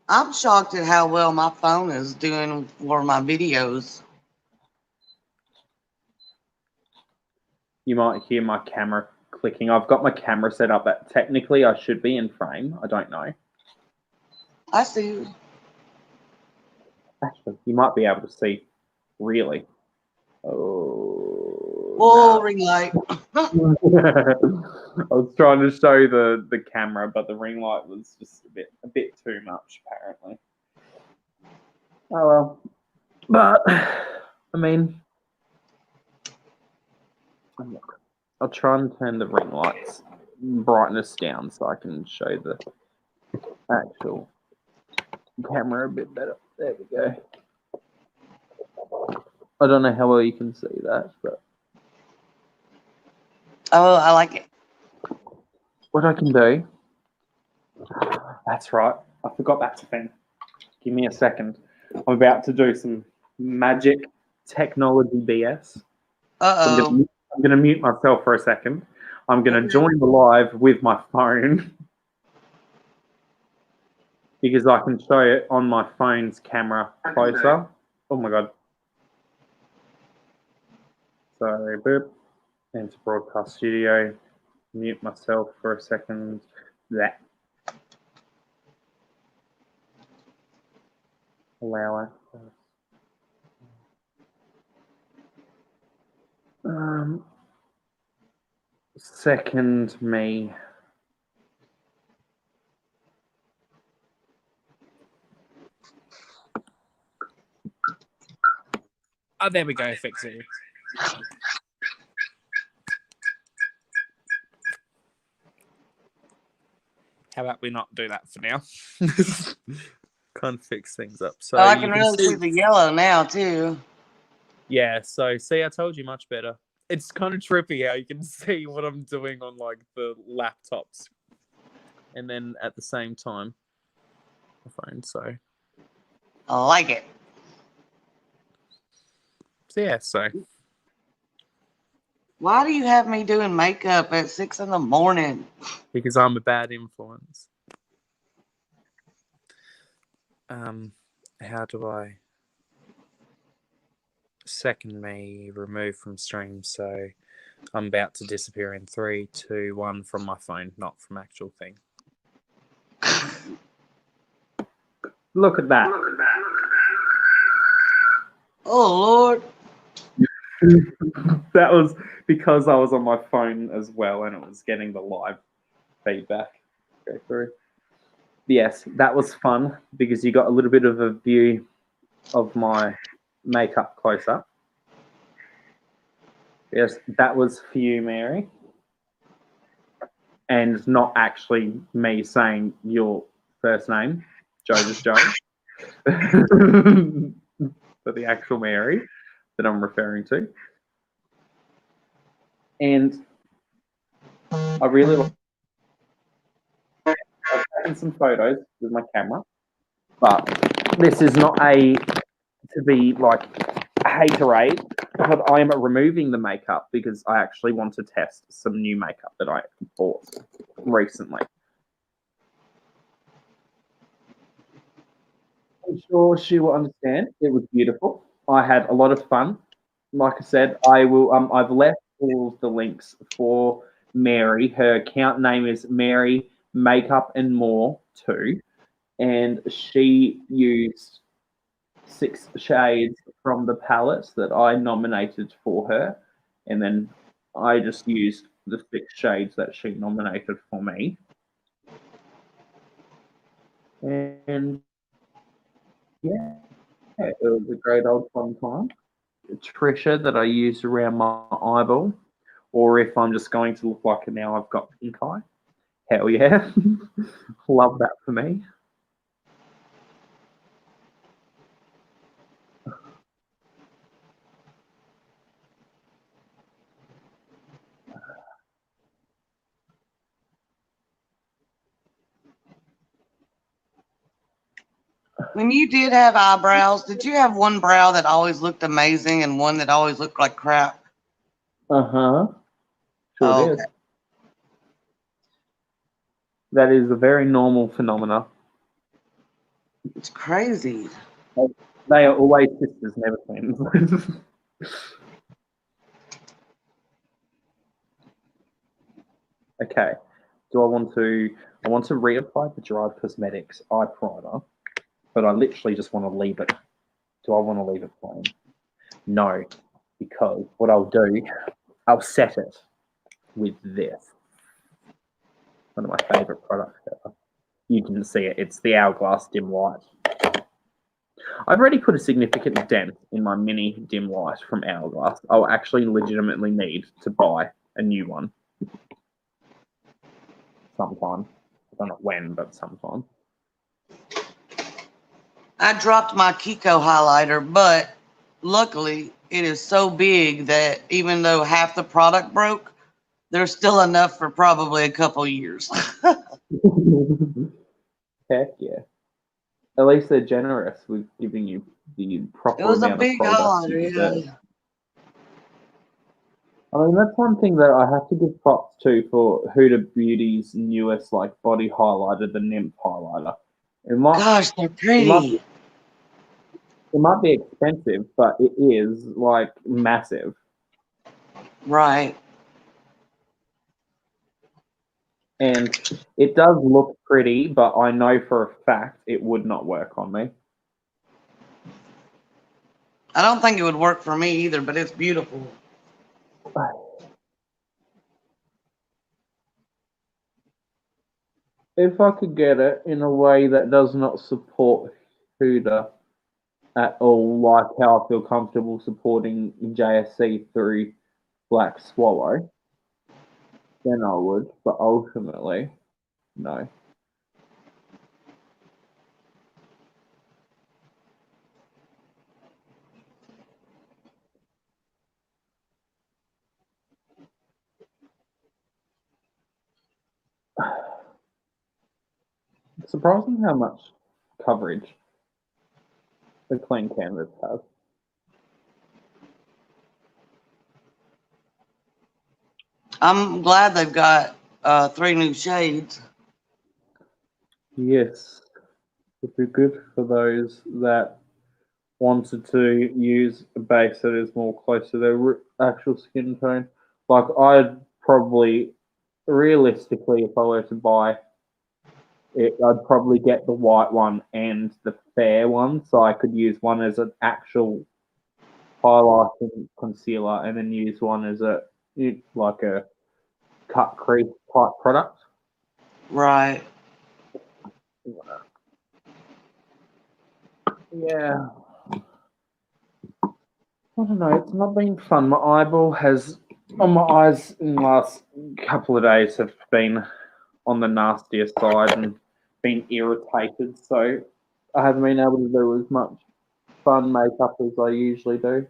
Speaker 2: I'm shocked at how well my phone is doing for my videos.
Speaker 1: You might hear my camera clicking. I've got my camera set up that technically I should be in frame. I don't know.
Speaker 2: I see.
Speaker 1: Actually, you might be able to see. Really? Oh.
Speaker 2: Whoa, ring light.
Speaker 1: I was trying to show the camera, but the ring light was just a bit too much, apparently. Oh well. But I mean, I'll try and turn the ring light's brightness down so I can show the actual camera a bit better. There we go. I don't know how well you can see that, but
Speaker 2: Oh, I like it.
Speaker 1: what I can do. That's right. I forgot that thing. Give me a second. I'm about to do some magic technology BS.
Speaker 2: Uh-oh.
Speaker 1: So I'm going to mute myself for a second. I'm going to join the live with my phone because I can show it on my phone's camera closer. Oh my God. Sorry, boop. Into broadcast studio. Mute myself for a second. That. Allow access. Second me.
Speaker 3: Oh, there we go. Fix it. How about we not do that for now? Can't fix things up. So
Speaker 2: I can really see the yellow now, too.
Speaker 3: Yeah, so see, I told you much better. it's kind of trippy how you can see what I'm doing on like the laptops, and then at the same time, the phone. So
Speaker 2: I like it.
Speaker 3: yeah, so
Speaker 2: Why do you have me doing makeup at 6 in the morning?
Speaker 3: because I'm a bad influence. How do I second me remove from stream? So I'm about to disappear in 3, 2, 1 from my phone, not from actual thing.
Speaker 1: Look at that.
Speaker 2: Oh, Lord.
Speaker 1: That was because I was on my phone as well, and it was getting the live feedback go through. Yes, that was fun because you got a little bit of a view of my makeup close up. Yes, that was for you, Mary. And not actually me saying your first name, Joe. But the actual Mary that I'm referring to. And I really like I've taken some photos with my camera, but this is not to be like a haterade, but I am removing the makeup because I actually want to test some new makeup that I bought recently. I'm sure she will understand. It was beautiful. I had a lot of fun. Like I said, I will. I've left all of the links for Mary. Her account name is Mary Makeup and More 2, and she used 6 shades from the palette that I nominated for her, and then I just used the 6 shades that she nominated for me. And yeah, it was a great old fun time. Trisha that I used around my eyeball, or if I'm just going to look like now I've got pink eye. Hell yeah. Love that for me.
Speaker 2: When you did have eyebrows, did you have one brow that always looked amazing and one that always looked like crap?
Speaker 1: Uh-huh. Sure
Speaker 2: Oh,
Speaker 1: it is.
Speaker 2: okay.
Speaker 1: That is a very normal phenomena.
Speaker 2: It's crazy.
Speaker 1: They are always sisters, never twins. Okay. I want to reapply the Drive Cosmetics eye primer, but I literally just want to leave it. Do I want to leave it plain? No, because what I'll do, I'll set it with this. One of my favorite products ever. You didn't see it. It's the Hourglass Dim Light. I've already put a significant dent in my mini dim light from Hourglass. I'll actually legitimately need to buy a new one sometime. I don't know when, but sometime.
Speaker 2: I dropped my Kiko highlighter, but luckily it is so big that even though half the product broke, there's still enough for probably a couple years.
Speaker 1: Heck yeah. At least they're generous with giving you the proper
Speaker 2: It was a
Speaker 1: amount of
Speaker 2: big
Speaker 1: product you
Speaker 2: highlighter,
Speaker 1: deserve.
Speaker 2: yeah.
Speaker 1: I mean, that's one thing that I have to give props to for Huda Beauty's newest like body highlighter, the Nymph highlighter.
Speaker 2: Gosh, they're
Speaker 1: It
Speaker 2: pretty.
Speaker 1: might be expensive, but it is like massive.
Speaker 2: Right.
Speaker 1: And it does look pretty, but I know for a fact it would not work on me.
Speaker 2: I don't think it would work for me either, but it's beautiful.
Speaker 1: If I could get it in a way that does not support Huda at all, like how I feel comfortable supporting JSC through Black Swallow, then I would. But ultimately, no. Surprising how much coverage the clean canvas has.
Speaker 2: I'm glad they've got 3 new shades.
Speaker 1: Yes, would be good for those that wanted to use a base that is more close to their actual skin tone. Like, I'd probably, realistically, if I were to buy it, I'd probably get the white one and the fair one, so I could use one as an actual highlighting concealer and then use one as a cut crease type product.
Speaker 2: Right.
Speaker 1: Yeah. I don't know. It's not been fun. My eyeball has, on my eyes in the last couple of days have been on the nastier side and been irritated. So I haven't been able to do as much fun makeup as I usually do.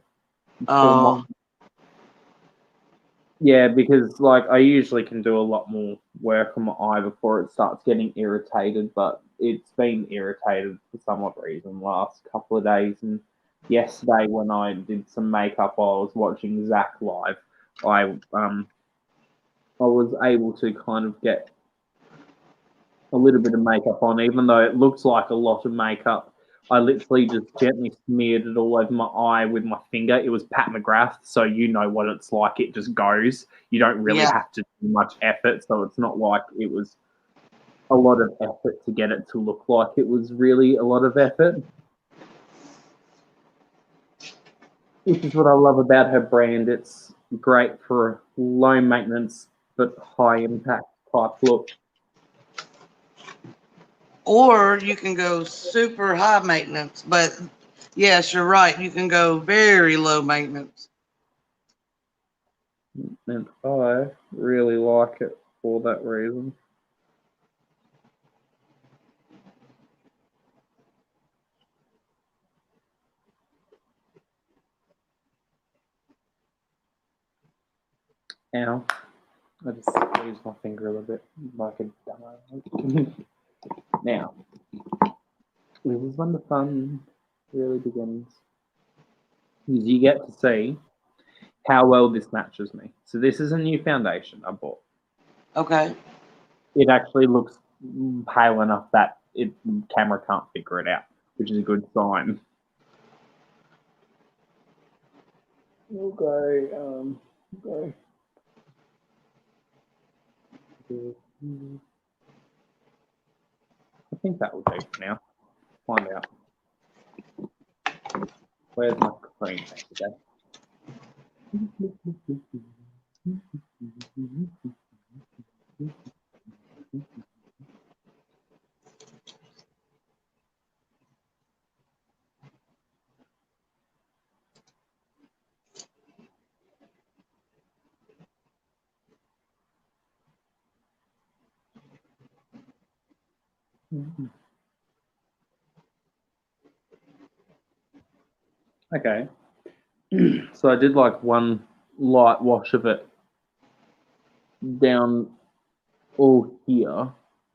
Speaker 1: Yeah, because like I usually can do a lot more work on my eye before it starts getting irritated, but it's been irritated for some odd reason last couple of days. And yesterday when I did some makeup while I was watching Zach live, I was able to kind of get a little bit of makeup on, even though it looks like a lot of makeup. I literally just gently smeared it all over my eye with my finger. It was Pat McGrath, so you know what it's like. It just goes. You don't really have to do much effort, so it's not like it was a lot of effort to get it to look like it was really a lot of effort. Which is what I love about her brand. It's great for low maintenance but high impact type look.
Speaker 2: Or you can go super high maintenance, but yes, you're right. You can go very low maintenance.
Speaker 1: And I really like it for that reason. Ow. I just squeezed my finger a little bit like a dumb. Now, this is when the fun really begins. Because you get to see how well this matches me. So this is a new foundation I bought.
Speaker 2: Okay.
Speaker 1: It actually looks pale enough that camera can't figure it out, which is a good sign. Okay. I think that will do for now. Find out. Where's my cream today? Okay. So I did like one light wash of it down all here.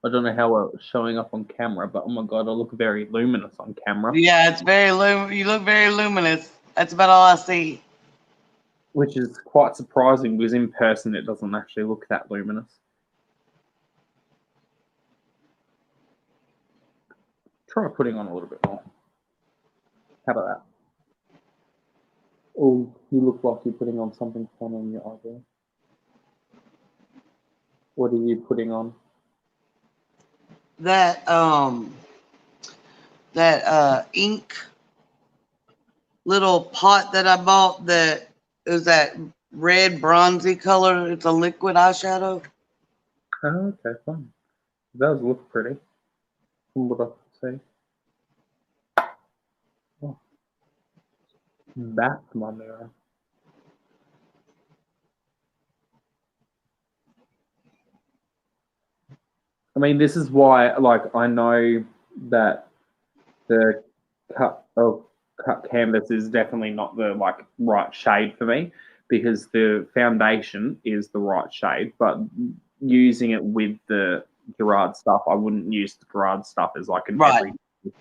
Speaker 1: I don't know how well it's showing up on camera, but oh my god, I look very luminous on camera.
Speaker 2: Yeah, it's very you look very luminous. That's about all I see.
Speaker 1: Which is quite surprising because in person it doesn't actually look that luminous. Try putting on a little bit more. How about that? Oh, you look like you're putting on something fun on your eyebrow. What are you putting on?
Speaker 2: That ink little pot that I bought that is that red bronzy color. It's a liquid eyeshadow.
Speaker 1: Oh, okay, fine. It does look pretty from what I can see. Oh. That's my mirror. I mean, this is why, like, I know that the cut canvas is definitely not the right shade for me because the foundation is the right shade, but using it with the Gerard stuff. I wouldn't use the Gerard stuff as like an
Speaker 2: Right.
Speaker 1: every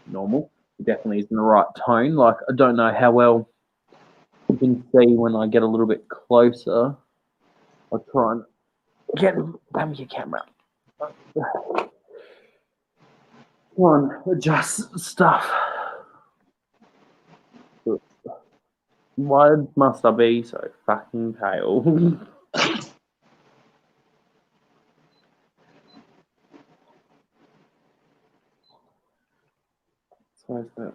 Speaker 1: normal. It definitely isn't the right tone. Like, I don't know how well you can see when I get a little bit closer. I'll try and get your camera. Come on, adjust stuff. Why must I be so fucking pale? So that.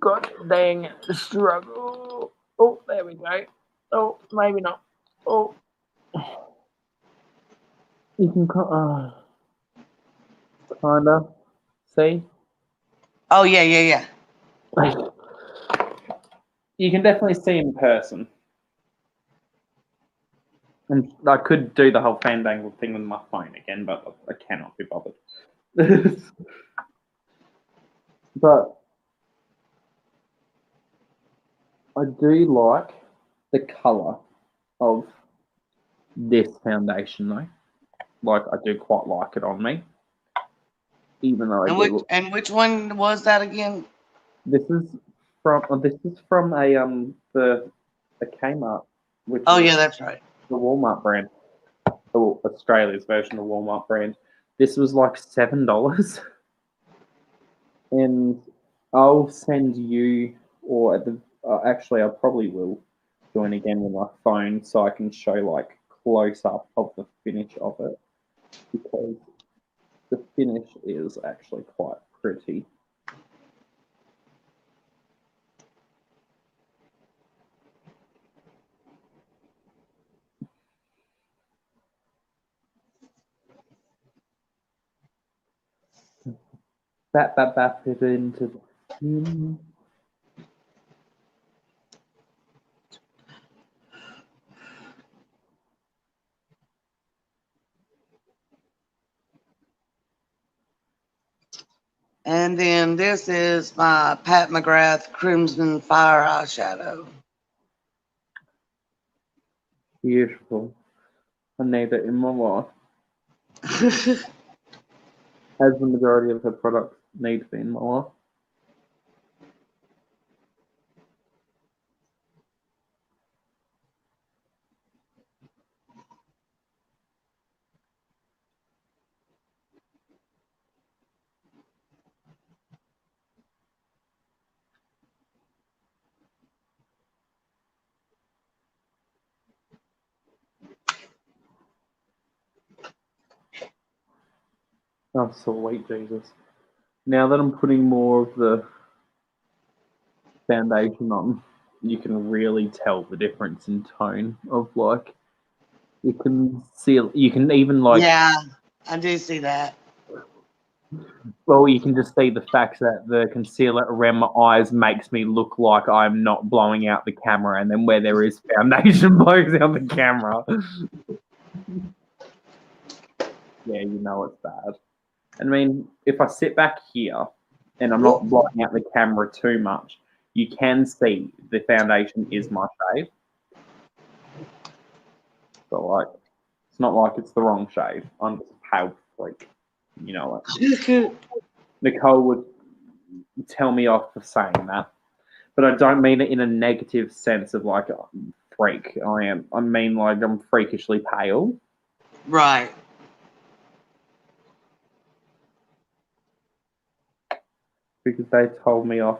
Speaker 1: God dang struggle. Oh, there we go. Oh, maybe not. Oh, you can kinda see.
Speaker 2: Oh yeah, yeah, yeah.
Speaker 1: You can definitely see in person. And I could do the whole fandangle thing with my phone again, but I cannot be bothered. But I do like the colour of this foundation, though. Like, I do quite like it on me, even though
Speaker 2: And which one was that again?
Speaker 1: This is from a Kmart, which
Speaker 2: Oh
Speaker 1: is
Speaker 2: yeah, that's right.
Speaker 1: the Walmart brand, or Australia's version of the Walmart brand. This was like $7, and I'll send you, or at the actually I probably will join again with my phone so I can show like close up of the finish of it, because the finish is actually quite pretty. Bap it into the skin.
Speaker 2: And then this is my Pat McGrath Crimson Fire eyeshadow.
Speaker 1: Beautiful. I need it in my life. As the majority of her products need to be in my life. Oh, sweet Jesus. Now that I'm putting more of the foundation on, you can really tell the difference in tone of like, you can see, you can even like,
Speaker 2: Yeah, I do see that.
Speaker 1: well, you can just see the fact that the concealer around my eyes makes me look like I'm not blowing out the camera, and then where there is foundation blows out the camera. Yeah, you know it's bad. I mean, if I sit back here and I'm not blocking out the camera too much, you can see the foundation is my shade. So, like, it's not like it's the wrong shade. I'm just a pale freak. You know it. Nicole would tell me off for saying that. But I don't mean it in a negative sense of, like, freak. I mean, like, I'm freakishly pale.
Speaker 2: Right.
Speaker 1: Because they told me off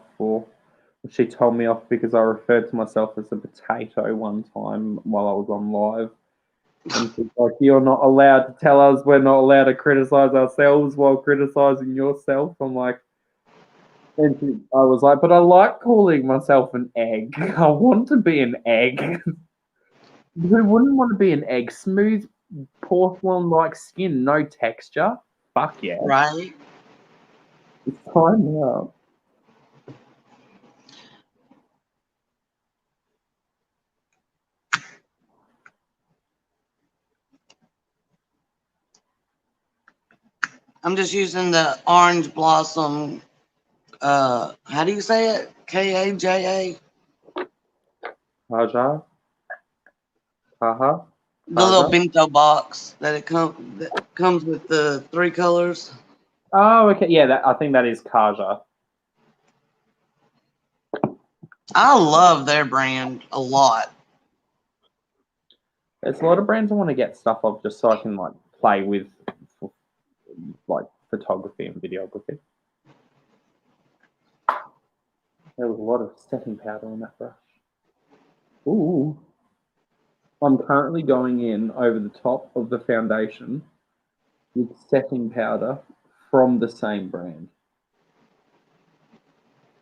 Speaker 1: she told me off because I referred to myself as a potato one time while I was on live. And she's like, you're not allowed to tell us we're not allowed to criticize ourselves while criticizing yourself. I'm like, and I was like, but I like calling myself an egg. I want to be an egg. Who wouldn't want to be an egg? Smooth porcelain-like skin, no texture. Fuck yeah.
Speaker 2: Right.
Speaker 1: It's time now.
Speaker 2: I'm just using the Orange Blossom, how do you say it? Kaja?
Speaker 1: Kaja? Kaha?
Speaker 2: The little bento box that comes with the 3 colors.
Speaker 1: Oh, okay. Yeah, I think that is Kaja.
Speaker 2: I love their brand a lot.
Speaker 1: There's a lot of brands I want to get stuff of just so I can like play with like photography and videography. There was a lot of setting powder on that brush. Ooh. I'm currently going in over the top of the foundation with setting powder from the same brand.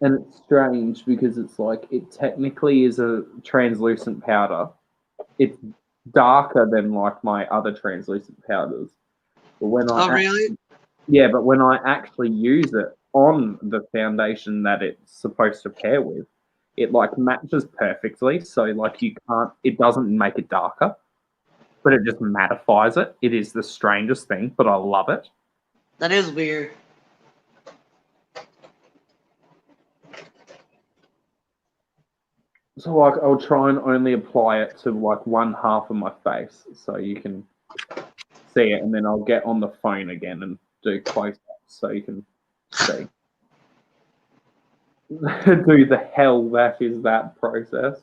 Speaker 1: And it's strange because it's like, it technically is a translucent powder. It's darker than like my other translucent powders. But when
Speaker 2: Really?
Speaker 1: Yeah, but when I actually use it on the foundation that it's supposed to pair with, it like matches perfectly. So like it doesn't make it darker, but it just mattifies it. It is the strangest thing, but I love it.
Speaker 2: That is weird.
Speaker 1: So like I'll try and only apply it to like one half of my face so you can see it, and then I'll get on the phone again and do close-ups so you can see. Do the hell that is that process.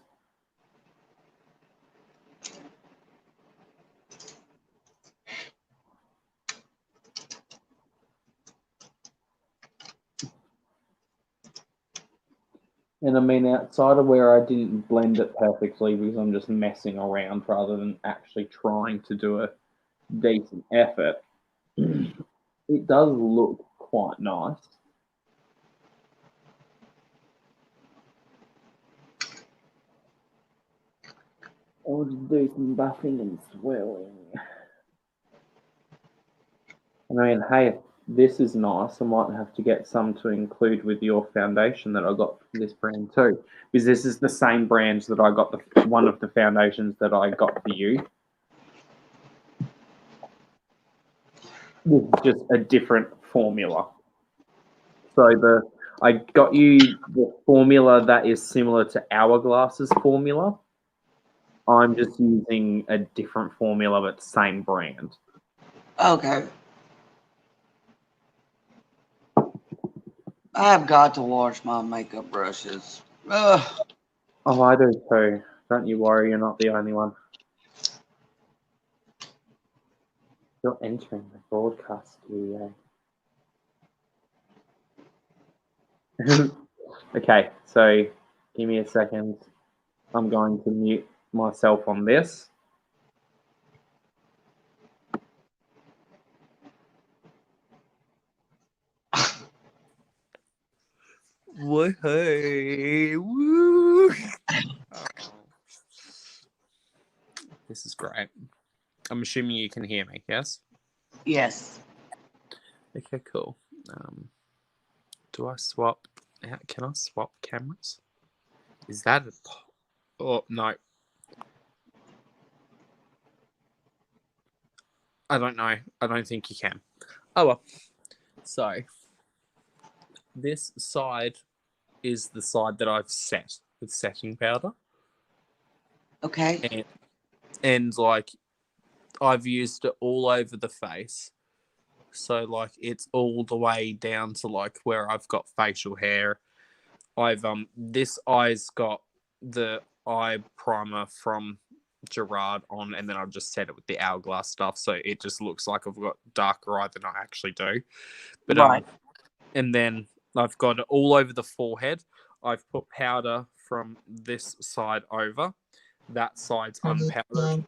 Speaker 1: And I mean, outside of where I didn't blend it perfectly because I'm just messing around rather than actually trying to do a decent effort, it does look quite nice. I'll just do some buffing and swelling. And I mean, hey, if this is nice, I might have to get some to include with your foundation that I got from this brand too. Because this is the same brand that I got, one of the foundations that I got for you. This is just a different formula. So I got you the formula that is similar to Hourglass's formula. I'm just using a different formula but same brand.
Speaker 2: Okay. I have got to wash my makeup brushes. Ugh.
Speaker 1: Oh, I do too. Don't you worry, you're not the only one. You're entering the broadcast studio. Okay, so give me a second. I'm going to mute myself on this.
Speaker 3: Hey, woo! Oh. This is great. I'm assuming you can hear me, yes?
Speaker 2: Yes.
Speaker 3: Okay, cool. Do I swap? Can I swap cameras? Is that a... Oh, no. I don't know. I don't think you can. Oh, well. So, this side is the side that I've set with setting powder.
Speaker 2: Okay.
Speaker 3: And like, I've used it all over the face. So, like, it's all the way down to, like, where I've got facial hair. This eye's got the eye primer from Gerard on, and then I've just set it with the Hourglass stuff, so it just looks like I've got darker eye than I actually do. But
Speaker 2: right.
Speaker 3: And then I've got it all over the forehead. I've put powder from this side over. That side's unpowdered.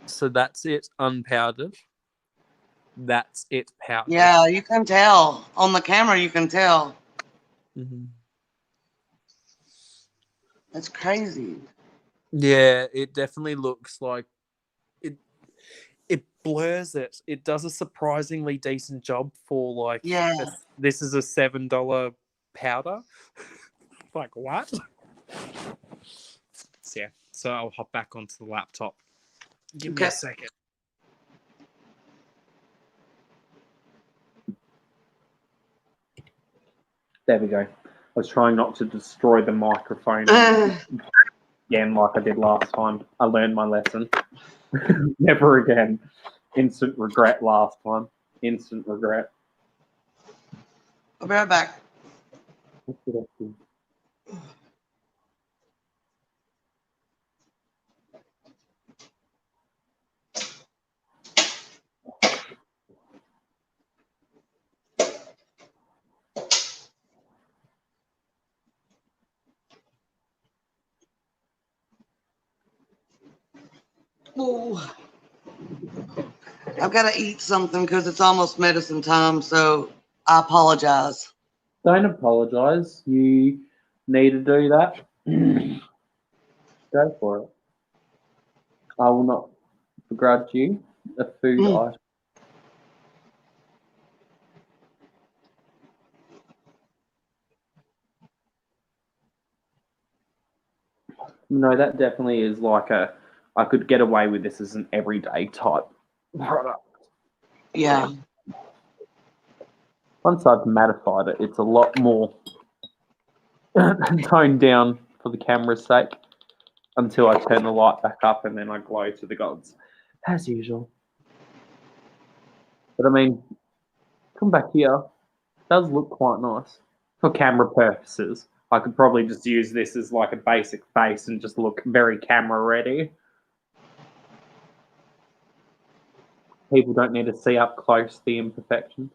Speaker 3: So that's it, unpowdered. That's it, powdered.
Speaker 2: Yeah, you can tell. On the camera, you can tell.
Speaker 3: Mm-hmm.
Speaker 2: That's crazy.
Speaker 3: Yeah, it definitely looks like it blurs it. It does a surprisingly decent job for like.
Speaker 2: Yeah.
Speaker 3: This is a $7 powder. Like what? So, yeah. So I'll hop back onto the laptop. Give me a second.
Speaker 1: There we go. I was trying not to destroy the microphone again like I did last time. I learned my lesson. Never again. Instant regret last time. Instant regret.
Speaker 2: I'll be right back. Ooh. I've got to eat something because it's almost medicine time, so I apologize.
Speaker 1: Don't apologize. You need to do that. Go for it. I will not begrudge you a food item. No, that definitely is like I could get away with this as an everyday type product.
Speaker 2: Yeah.
Speaker 1: Once I've mattified it, it's a lot more toned down for the camera's sake until I turn the light back up and then I glow to the gods, as usual. But I mean, come back here. It does look quite nice for camera purposes. I could probably just use this as like a basic face and just look very camera ready. People don't need to see up close the imperfections.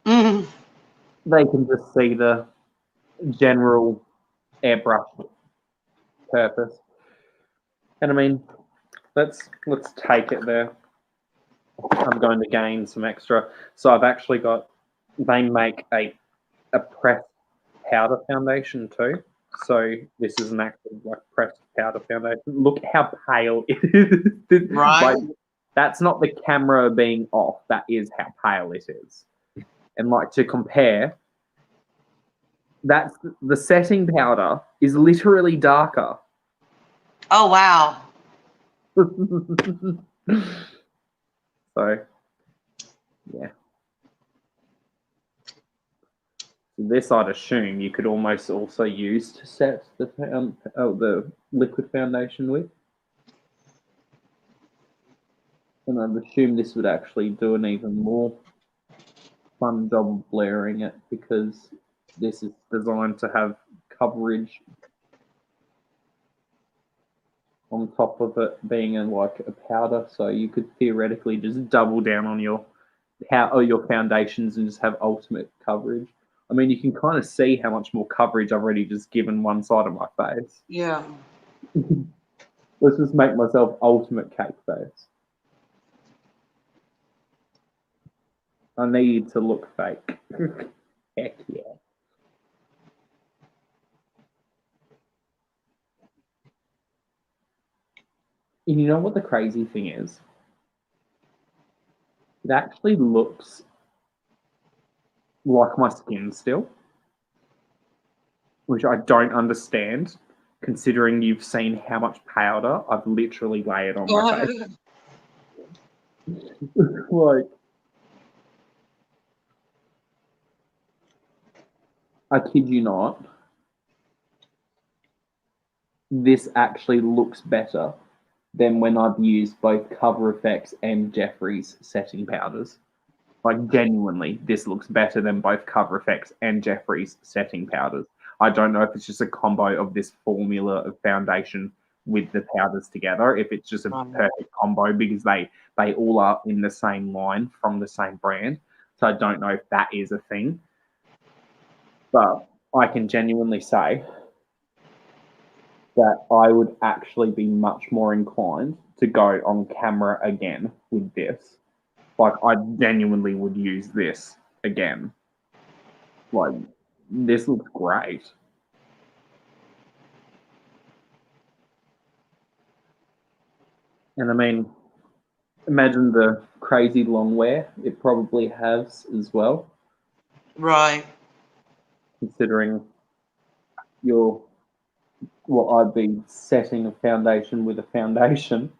Speaker 2: Mm-hmm.
Speaker 1: They can just see the general airbrush purpose. And I mean, let's take it there. I'm going to gain some extra. So I've actually got, they make a pressed powder foundation too. So this is an actual like pressed powder foundation. Look how pale it is.
Speaker 2: Right.
Speaker 1: Like, that's not the camera being off. That is how pale it is. And like to compare, that's the setting powder is literally darker.
Speaker 2: Oh, wow.
Speaker 1: So, yeah. This, I'd assume, you could almost also use to set the liquid foundation with. And I'd assume this would actually do an even more fun job of blurring it because this is designed to have coverage on top of it being like a powder, so you could theoretically just double down on your foundations and just have ultimate coverage. I mean, you can kind of see how much more coverage I've already just given one side of my face.
Speaker 2: Yeah.
Speaker 1: Let's just make myself ultimate cake face. I need to look fake. Heck yeah. And you know what the crazy thing is? It actually looks like my skin still, which I don't understand, considering you've seen how much powder I've literally layered on my face. Like, I kid you not, this actually looks better than when I've used both Cover Effects and Jeffrey's setting powders. Like, genuinely, this looks better than both Cover Effects and Jeffrey's setting powders. I don't know if it's just a combo of this formula of foundation with the powders together, if it's just a perfect combo, because they all are in the same line from the same brand. So I don't know if that is a thing. But I can genuinely say that I would actually be much more inclined to go on camera again with this. Like, I genuinely would use this again. Like, this looks great. And I mean, imagine the crazy long wear it probably has as well.
Speaker 2: Right.
Speaker 1: Considering I'd be setting a foundation with a foundation.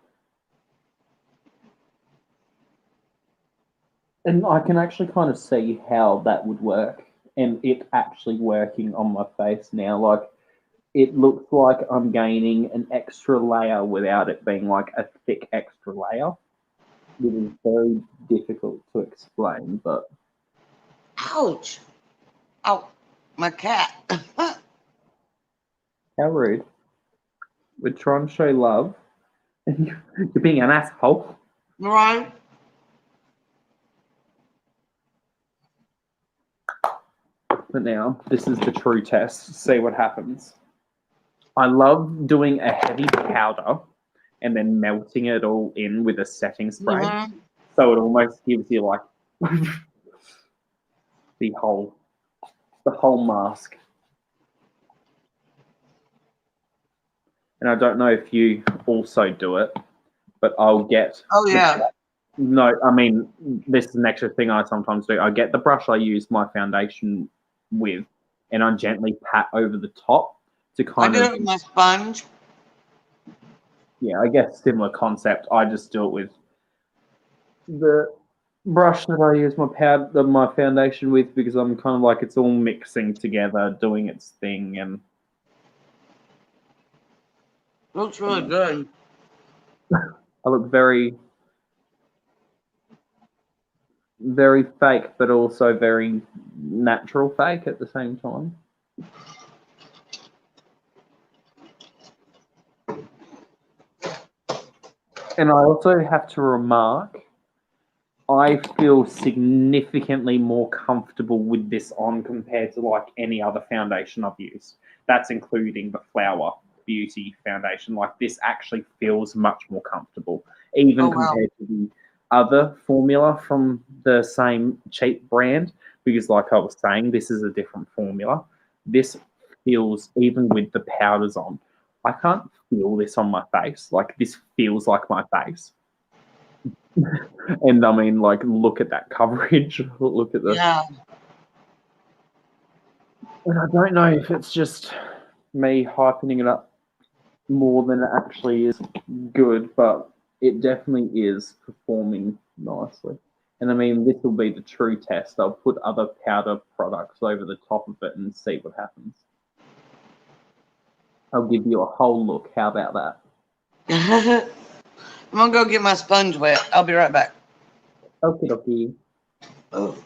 Speaker 1: And I can actually kind of see how that would work and it actually working on my face now. Like, it looks like I'm gaining an extra layer without it being like a thick extra layer. It is very difficult to explain, but
Speaker 2: Ouch. Oh, my cat.
Speaker 1: how rude. We're trying to show love, and you're being an asshole.
Speaker 2: Right.
Speaker 1: But now, this is the true test. See what happens. I love doing a heavy powder and then melting it all in with a setting spray.
Speaker 2: Mm-hmm.
Speaker 1: So it almost gives you like the whole mask. And I don't know if you also do it, but I'll get.
Speaker 2: Oh, yeah.
Speaker 1: No, I mean, this is an extra thing I sometimes do. I get the brush I use my foundation with, and I gently pat over the top to
Speaker 2: I
Speaker 1: kind
Speaker 2: do
Speaker 1: of.
Speaker 2: it with my sponge.
Speaker 1: Yeah, I guess similar concept. I just do it with the brush that I use my foundation with, because I'm kind of like it's all mixing together, doing its thing, and
Speaker 2: Looks really good.
Speaker 1: I look very, very fake, but also very natural fake at the same time. And I also have to remark, I feel significantly more comfortable with this on compared to like any other foundation I've used. That's including the Flower Beauty foundation. Like this actually feels much more comfortable, even
Speaker 2: Oh, wow.
Speaker 1: compared to the other formula from the same cheap brand. Because, like I was saying, this is a different formula. This feels, even with the powders on, I can't feel this on my face. Like this feels like my face. And I mean, like, look at that coverage. Look at the.
Speaker 2: Yeah.
Speaker 1: And I don't know if it's just me hyping it up more than it actually is good, but it definitely is performing nicely. And I mean, this will be the true test. I'll put other powder products over the top of it and see what happens. I'll give you a whole look. How about that?
Speaker 2: I'm going to go get my sponge wet. I'll be right back.
Speaker 1: Okie dokie.
Speaker 2: Oh.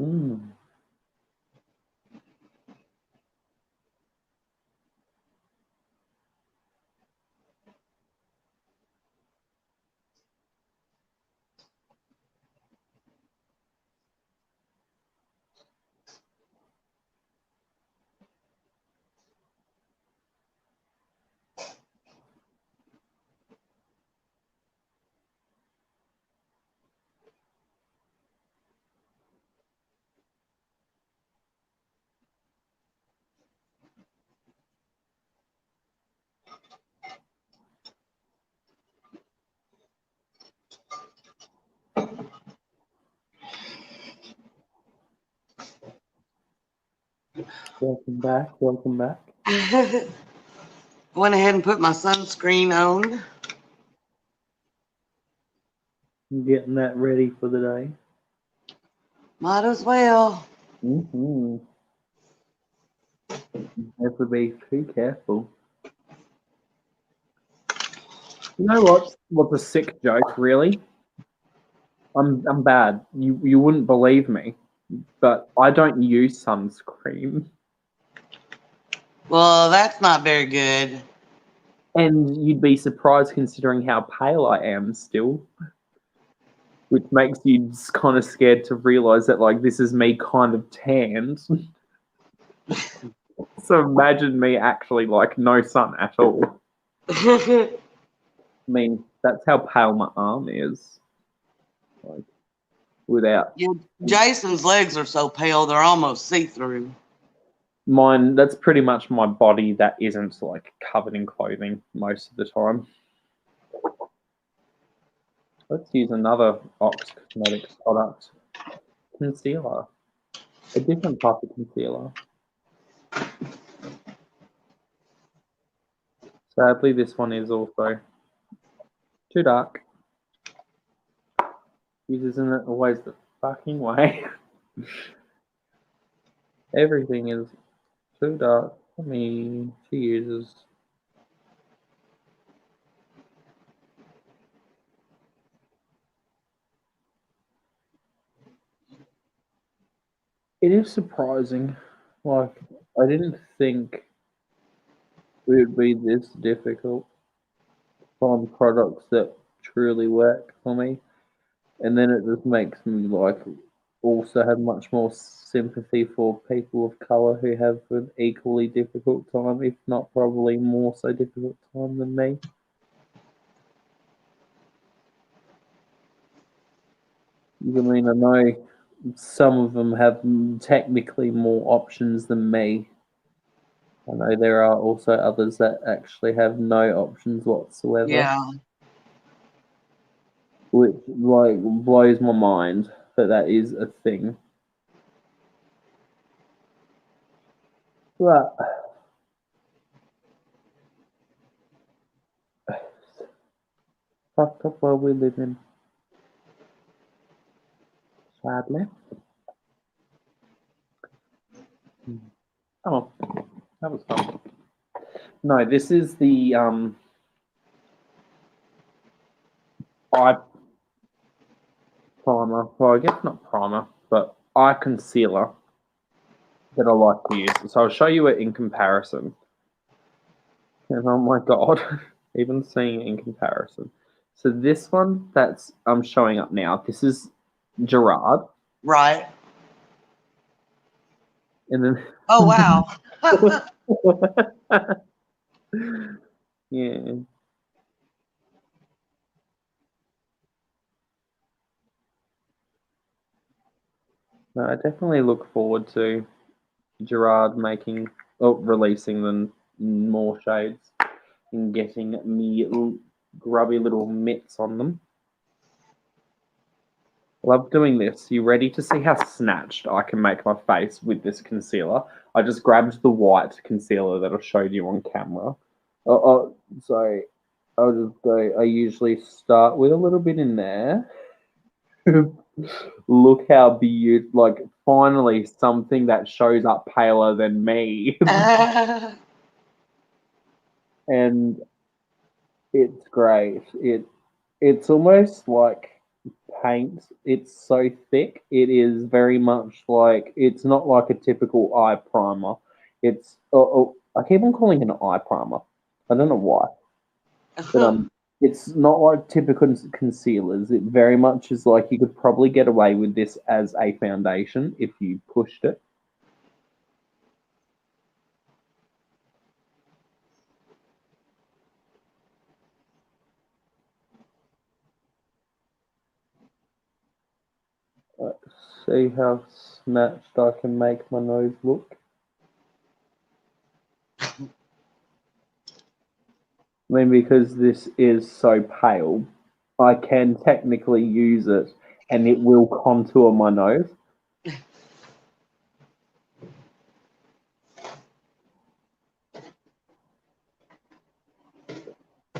Speaker 1: Mm. Welcome back. Welcome back.
Speaker 2: Went ahead and put my sunscreen on.
Speaker 1: Getting that ready for the day.
Speaker 2: Might as well.
Speaker 1: Mm-hmm. Have to be too careful. You know what? What's a sick joke, really? I'm bad. You wouldn't believe me, but I don't use sunscreen.
Speaker 2: Well, that's not very good.
Speaker 1: And you'd be surprised considering how pale I am still. Which makes you kind of scared to realize that, like, this is me kind of tanned. So imagine me actually, like, no sun at all. I mean, that's how pale my arm is. Like, without
Speaker 2: Yeah, Jason's legs are so pale, they're almost see-through.
Speaker 1: mine, that's pretty much my body that isn't, like, covered in clothing most of the time. Let's use another Ox Cosmetics product. Concealer. A different type of concealer. Sadly, this one is also too dark. Isn't it always the fucking way? Everything is too dark for me to use. It is surprising. Like, I didn't think it would be this difficult to find products that truly work for me. And then it just makes me, like, also have much more sympathy for people of colour who have an equally difficult time, if not probably more so difficult time than me. I mean, I know some of them have technically more options than me. I know there are also others that actually have no options whatsoever.
Speaker 2: Yeah.
Speaker 1: Which, like, blows my mind that is a thing. But fucked up world we live in. Sadly. Oh, that was fun. No, this is the eye primer. Well, I guess not primer, but eye concealer that I like to use. So I'll show you it in comparison. And oh my god, even seeing it in comparison. So this one that's showing up now, this is Gerard.
Speaker 2: Right.
Speaker 1: And then
Speaker 2: Oh, wow.
Speaker 1: yeah. No, I definitely look forward to Gerard releasing them more shades and getting me grubby little mitts on them. Love doing this. You ready to see how snatched I can make my face with this concealer? I just grabbed the white concealer that I showed you on camera. So I'll just go. I usually start with a little bit in there. Look how beautiful! Like, finally something that shows up paler than me. And it's great. It's almost like paint. It's so thick. It is very much like, it's not like a typical eye primer. It's I keep on calling it an eye primer. I don't know why, but it's not like typical concealers. It very much is like you could probably get away with this as a foundation if you pushed it. Let's see how snatched I can make my nose look. I mean, because this is so pale, I can technically use it and it will contour my nose.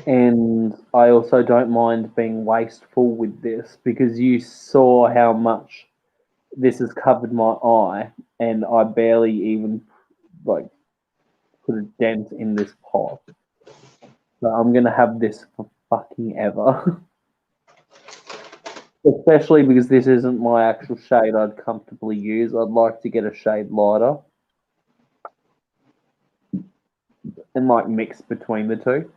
Speaker 1: And I also don't mind being wasteful with this because you saw how much this has covered my eye and I barely even like put a dent in this pot. So I'm gonna have this for fucking ever. Especially because this isn't my actual shade I'd comfortably use. I'd like to get a shade lighter and like mix between the two.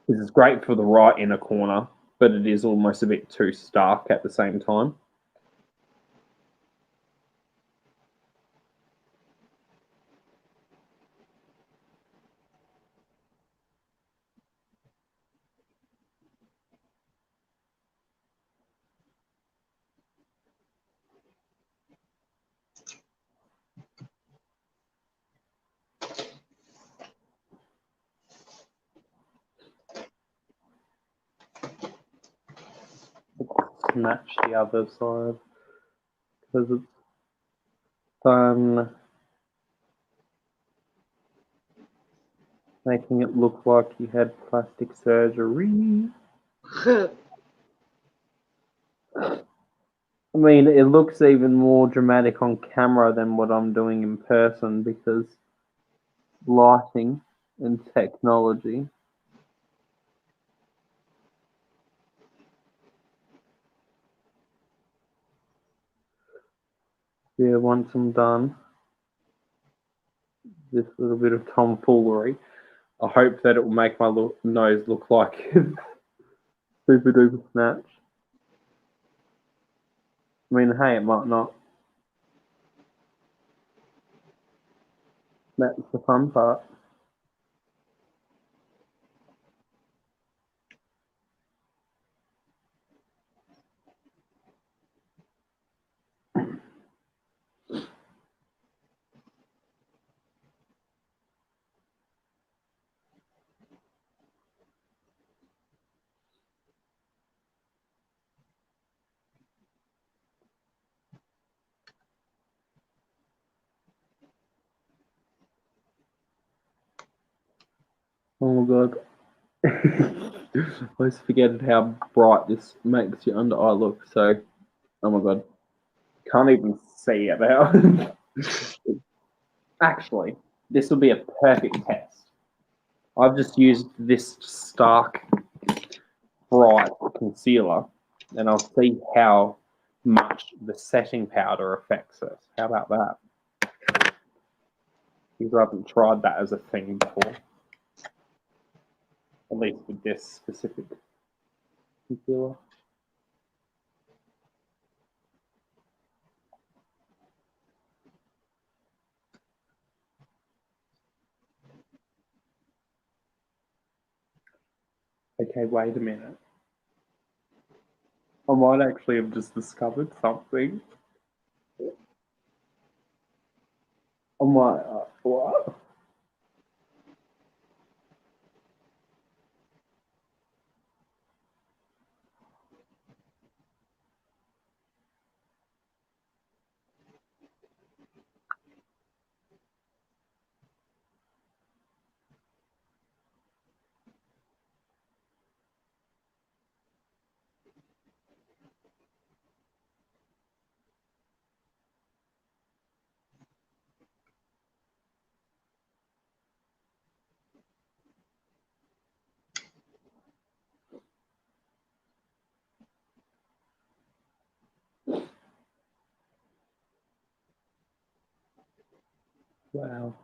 Speaker 1: This is great for the right inner corner, but it is almost a bit too stark at the same time. Match the other side because it's fun making it look like you had plastic surgery. I mean, it looks even more dramatic on camera than what I'm doing in person because lighting and technology. Yeah, once I'm done this little bit of tomfoolery, I hope that it will make my nose look like super duper snatch. I mean, hey, it might not. That's the fun part. Oh my god. I always forget how bright this makes your under eye look. So, oh my god, can't even see it now. Actually, this will be a perfect test. I've just used this stark, bright concealer, and I'll see how much the setting powder affects it. How about that? Because I haven't tried that as a thing before, at least with this specific concealer. Okay, wait a minute. I might actually have just discovered something. I might, what? Wow.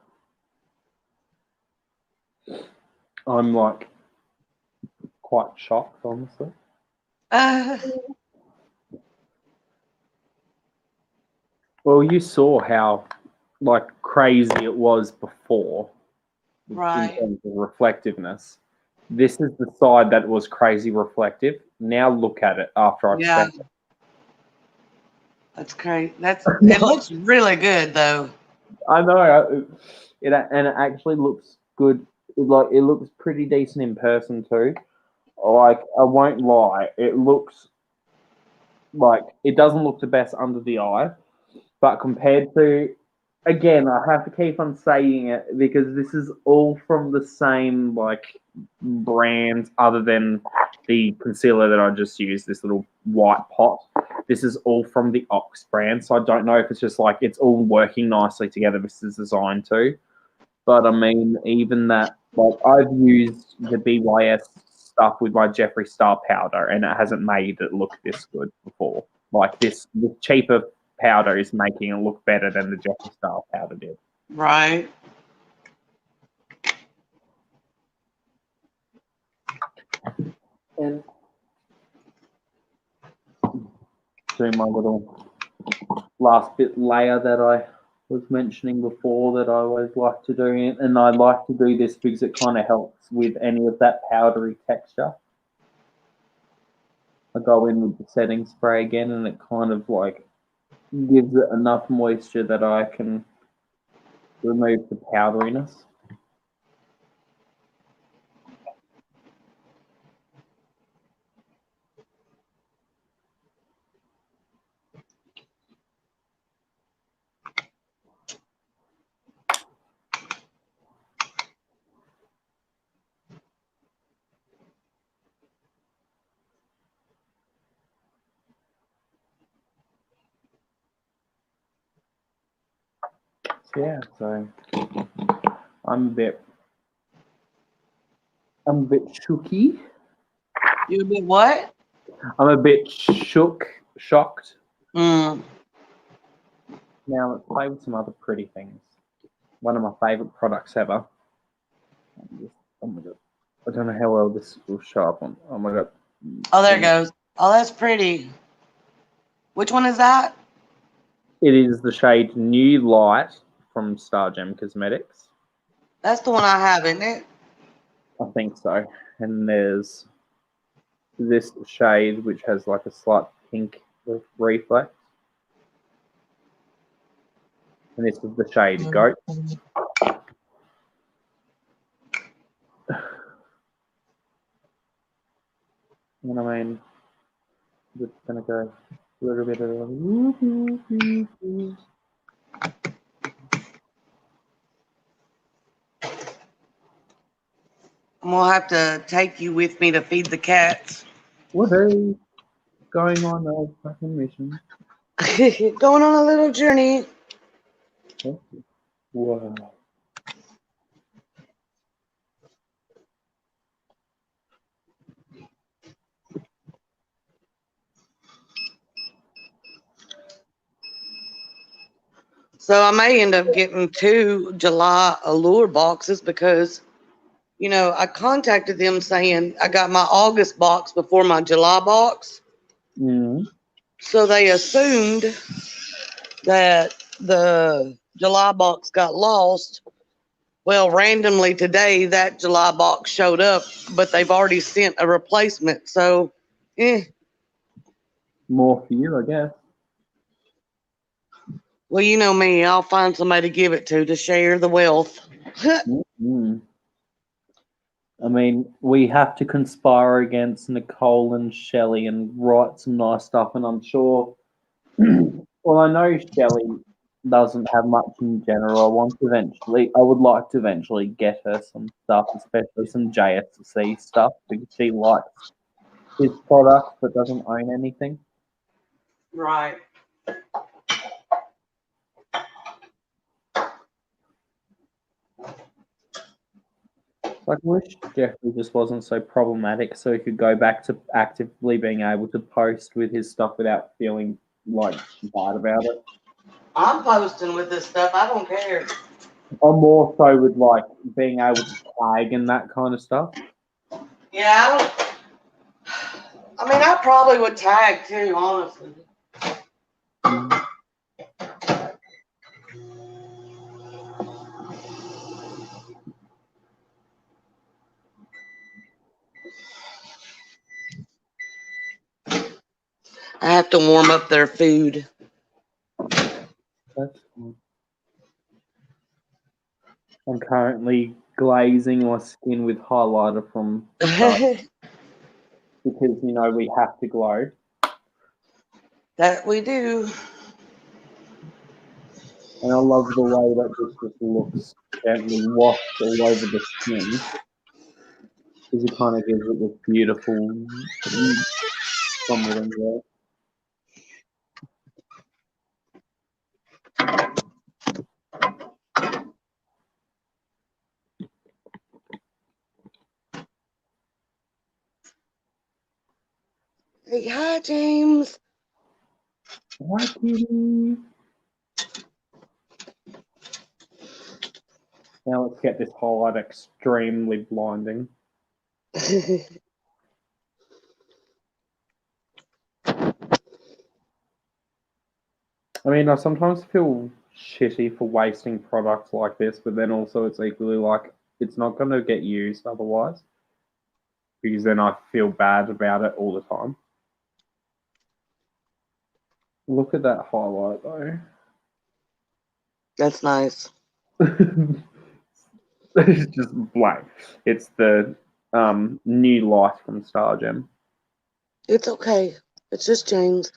Speaker 1: I'm like quite shocked, honestly. Well, you saw how like crazy it was before in
Speaker 2: Right.
Speaker 1: terms of reflectiveness. This is the side that was crazy reflective. Now look at it after I've
Speaker 2: Yeah.
Speaker 1: spent it.
Speaker 2: That's great. It looks really good though.
Speaker 1: I know. It actually looks good. It looks pretty decent in person too. Like I won't lie, it looks like it doesn't look the best under the eye, but compared to, again, I have to keep on saying it because this is all from the same like brand, other than the concealer that I just used, this little white pot. This is all from the Ox brand, so I don't know if it's just like it's all working nicely together. This is designed to, but I mean, even that, like I've used the BYS stuff with my Jeffree Star powder, and it hasn't made it look this good before. Like this cheaper powder is making it look better than the Jeffree Star powder did.
Speaker 2: Right.
Speaker 1: And doing my little last bit layer that I was mentioning before that I always like to do, and I like to do this because it kind of helps with any of that powdery texture. I go in with the setting spray again, and it kind of like gives it enough moisture that I can remove the powderiness. Yeah, so I'm a bit shooky.
Speaker 2: You a bit what?
Speaker 1: I'm a bit shocked.
Speaker 2: Mm.
Speaker 1: Now let's play with some other pretty things. One of my favorite products ever. Oh my god! I don't know how well this will show up on. Oh my god!
Speaker 2: Oh, there it goes. Oh, that's pretty. Which one is that?
Speaker 1: It is the shade New Light from Stargem Cosmetics.
Speaker 2: That's the one I have, isn't it?
Speaker 1: I think so. And there's this shade which has like a slight pink reflex. And this is the shade Goat. And I mean, we're just gonna go a little bit of
Speaker 2: I'm gonna have to take you with me to feed the cats.
Speaker 1: woohoo, going on a fucking mission.
Speaker 2: Going on a little journey.
Speaker 1: Wow.
Speaker 2: So I may end up getting 2 July Allure boxes because, you know, I contacted them saying I got my August box before my July box.
Speaker 1: Mm.
Speaker 2: So they assumed that the July box got lost. Well, randomly today, that July box showed up, but they've already sent a replacement. So,
Speaker 1: More for you, I guess.
Speaker 2: well, you know me, I'll find somebody to give it to share the wealth.
Speaker 1: Mm. I mean, we have to conspire against Nicole and Shelley and write some nice stuff, and I'm sure. Well, I know Shelley doesn't have much in general. I would like to eventually get her some stuff, especially some JSC stuff, because she likes his products but doesn't own anything.
Speaker 2: Right.
Speaker 1: Like, I wish Jeffrey just wasn't so problematic, so he could go back to actively being able to post with his stuff without feeling like bad about it.
Speaker 2: I'm posting with this stuff. I don't care.
Speaker 1: I'm more so with like being able to tag and that kind of stuff.
Speaker 2: Yeah, I mean, I probably would tag too, honestly. I have to warm up their food.
Speaker 1: That's fine. I'm currently glazing my skin with highlighter from because we have to glow.
Speaker 2: That we do.
Speaker 1: And I love the way that this just looks gently washed all over the skin. Because it kind of gives it this beautiful somewhere in there.
Speaker 2: Hey, hi, James.
Speaker 1: Hi, kitty. Now let's get this highlight extremely blinding. I mean, I sometimes feel shitty for wasting products like this, but then also it's equally like it's not going to get used otherwise. Because then I feel bad about it all the time. Look at that highlight though.
Speaker 2: That's nice.
Speaker 1: It's just blank. It's the new light from Star Gem.
Speaker 2: It's okay. It's just James.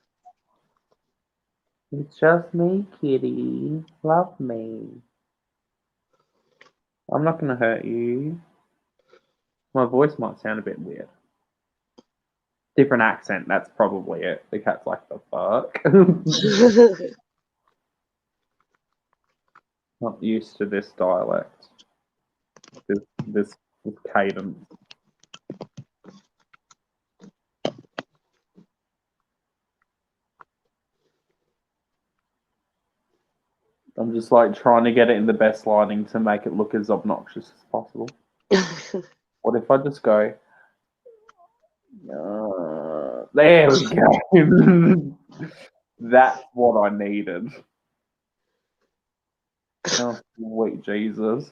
Speaker 1: It's just me, kitty. Love me. I'm not going to hurt you. My voice might sound a bit weird. Different accent, that's probably it. The cat's like, the fuck? Not used to this dialect. This cadence. I'm just like trying to get it in the best lighting to make it look as obnoxious as possible. What if I just go, there we go. That's what I needed. Oh, sweet Jesus.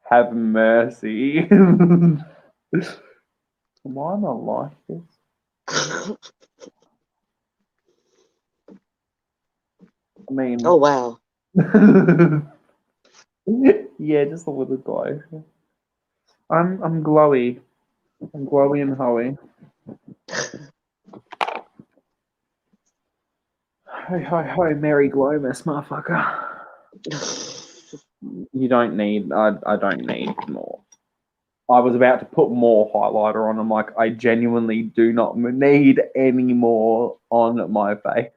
Speaker 1: Have mercy. Am I not like this? I mean...
Speaker 2: Oh, wow.
Speaker 1: Yeah, just a little glow. I'm glowy. I'm glowy and hoey. Ho, ho, ho, Merry Glowmas, motherfucker. You don't need... I don't need more. I was about to put more highlighter on. I'm like, I genuinely do not need any more on my face.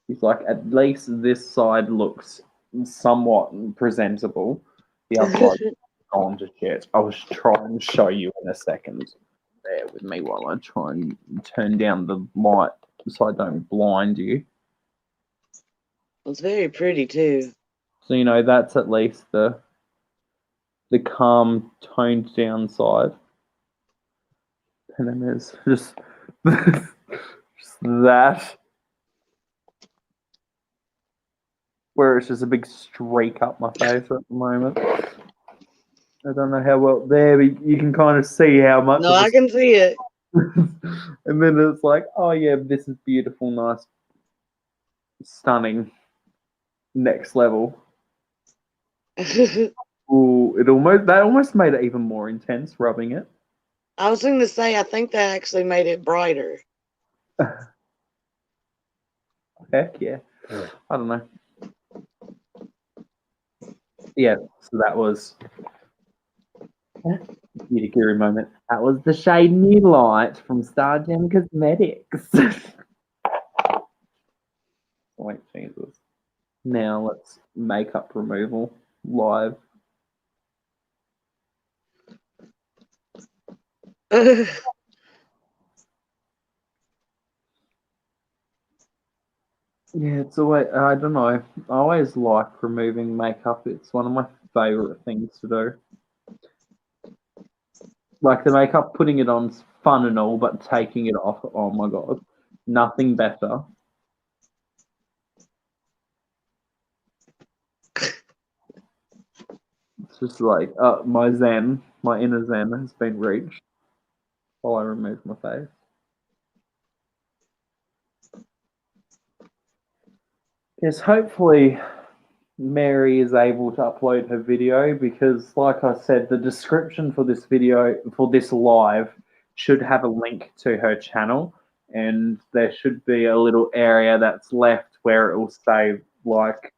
Speaker 1: He's like, at least this side looks somewhat presentable. The other side's gone to shit. I was trying to show you in a second. Bear with me while I try and turn down the light so I don't blind you.
Speaker 2: It's very pretty, too.
Speaker 1: So, that's at least the calm, toned down side. And then there's just that. Where it's just a big streak up my face at the moment. I don't know how well there, but you can kind of see how much.
Speaker 2: No, I can see it.
Speaker 1: And then it's like, oh yeah, this is beautiful, nice, stunning, next level. Ooh, that almost made it even more intense, rubbing it.
Speaker 2: I was going to say, I think that actually made it brighter.
Speaker 1: Heck yeah. I don't know. Yeah, so that was beauty guru moment. That was the shade New Light from Star Gem Cosmetics. Wait, Jesus. Now let's makeup removal live. Yeah, it's always, I don't know. I always like removing makeup. It's one of my favorite things to do. Like the makeup, putting it on's fun and all, but taking it off, oh my god, nothing better. It's just like my zen, my inner zen has been reached while I remove my face. Yes, hopefully Mary is able to upload her video because, like I said, the description for this video, for this live, should have a link to her channel, and there should be a little area that's left where it will say, like,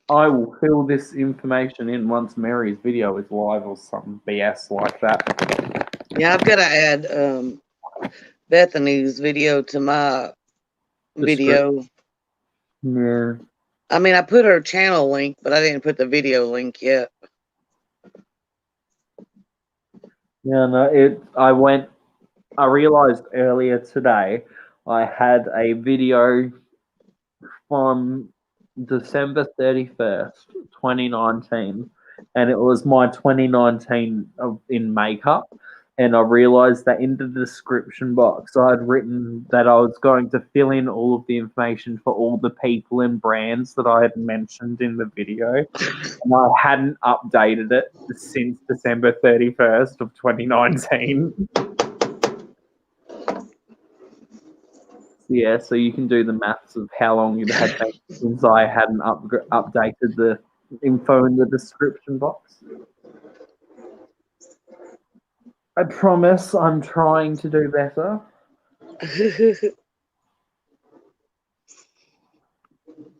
Speaker 1: I will fill this information in once Mary's video is live or some BS like that.
Speaker 2: Yeah, I've got to add Bethany's video to my video.
Speaker 1: Yeah.
Speaker 2: I mean, I put her channel link, but I didn't put the video link yet.
Speaker 1: Yeah, no, I realized earlier today I had a video from December 31st, 2019, and it was my 2019 in makeup. And I realized that in the description box, I had written that I was going to fill in all of the information for all the people and brands that I had mentioned in the video. And I hadn't updated it since December 31st of 2019. Yeah, so you can do the maths of how long it had been since I hadn't updated the info in the description box. I promise I'm trying to do better.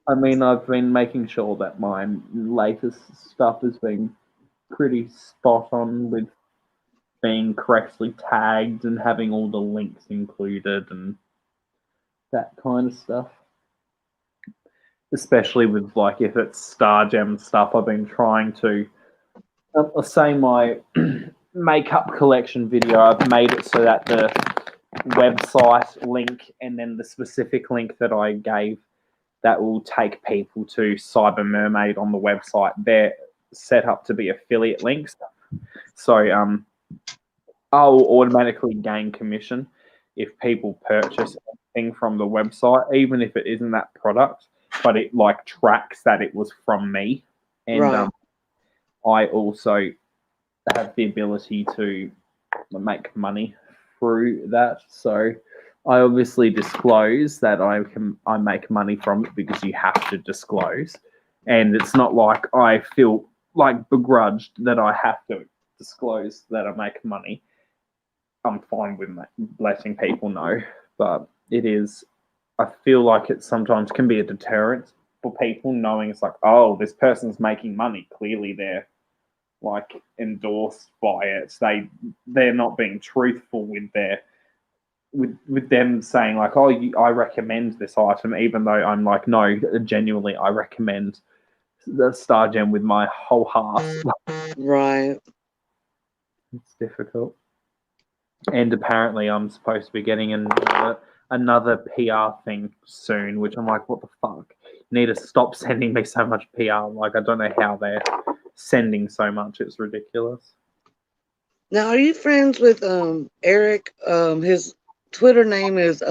Speaker 1: I mean, I've been making sure that my latest stuff has been pretty spot on with being correctly tagged and having all the links included and that kind of stuff. Especially with, like, if it's Star Gem stuff, I've been trying to say my makeup collection video, I've made it so that the website link and then the specific link that I gave that will take people to Cyber Mermaid on the website, they're set up to be affiliate links. So I'll automatically gain commission if people purchase anything from the website, even if it isn't that product, but it like tracks that it was from me. And
Speaker 2: Right.
Speaker 1: I also have the ability to make money through that. So I obviously disclose that I make money from it because you have to disclose. And it's not like I feel like begrudged that I have to disclose that I make money. I'm fine with letting people know, but it is, I feel like it sometimes can be a deterrent for people knowing it's like, oh, this person's making money. Clearly they're like endorsed by it. They're not being truthful with their with them saying like, oh, I recommend this item, even though I'm like, no, genuinely, I recommend the Star Gem with my whole heart.
Speaker 2: Right.
Speaker 1: It's difficult. And apparently I'm supposed to be getting another PR thing soon, which I'm like, what the fuck? You need to stop sending me so much PR. Like, I don't know how they're sending so much. It's ridiculous.
Speaker 2: Now, are you friends with Eric? His Twitter name is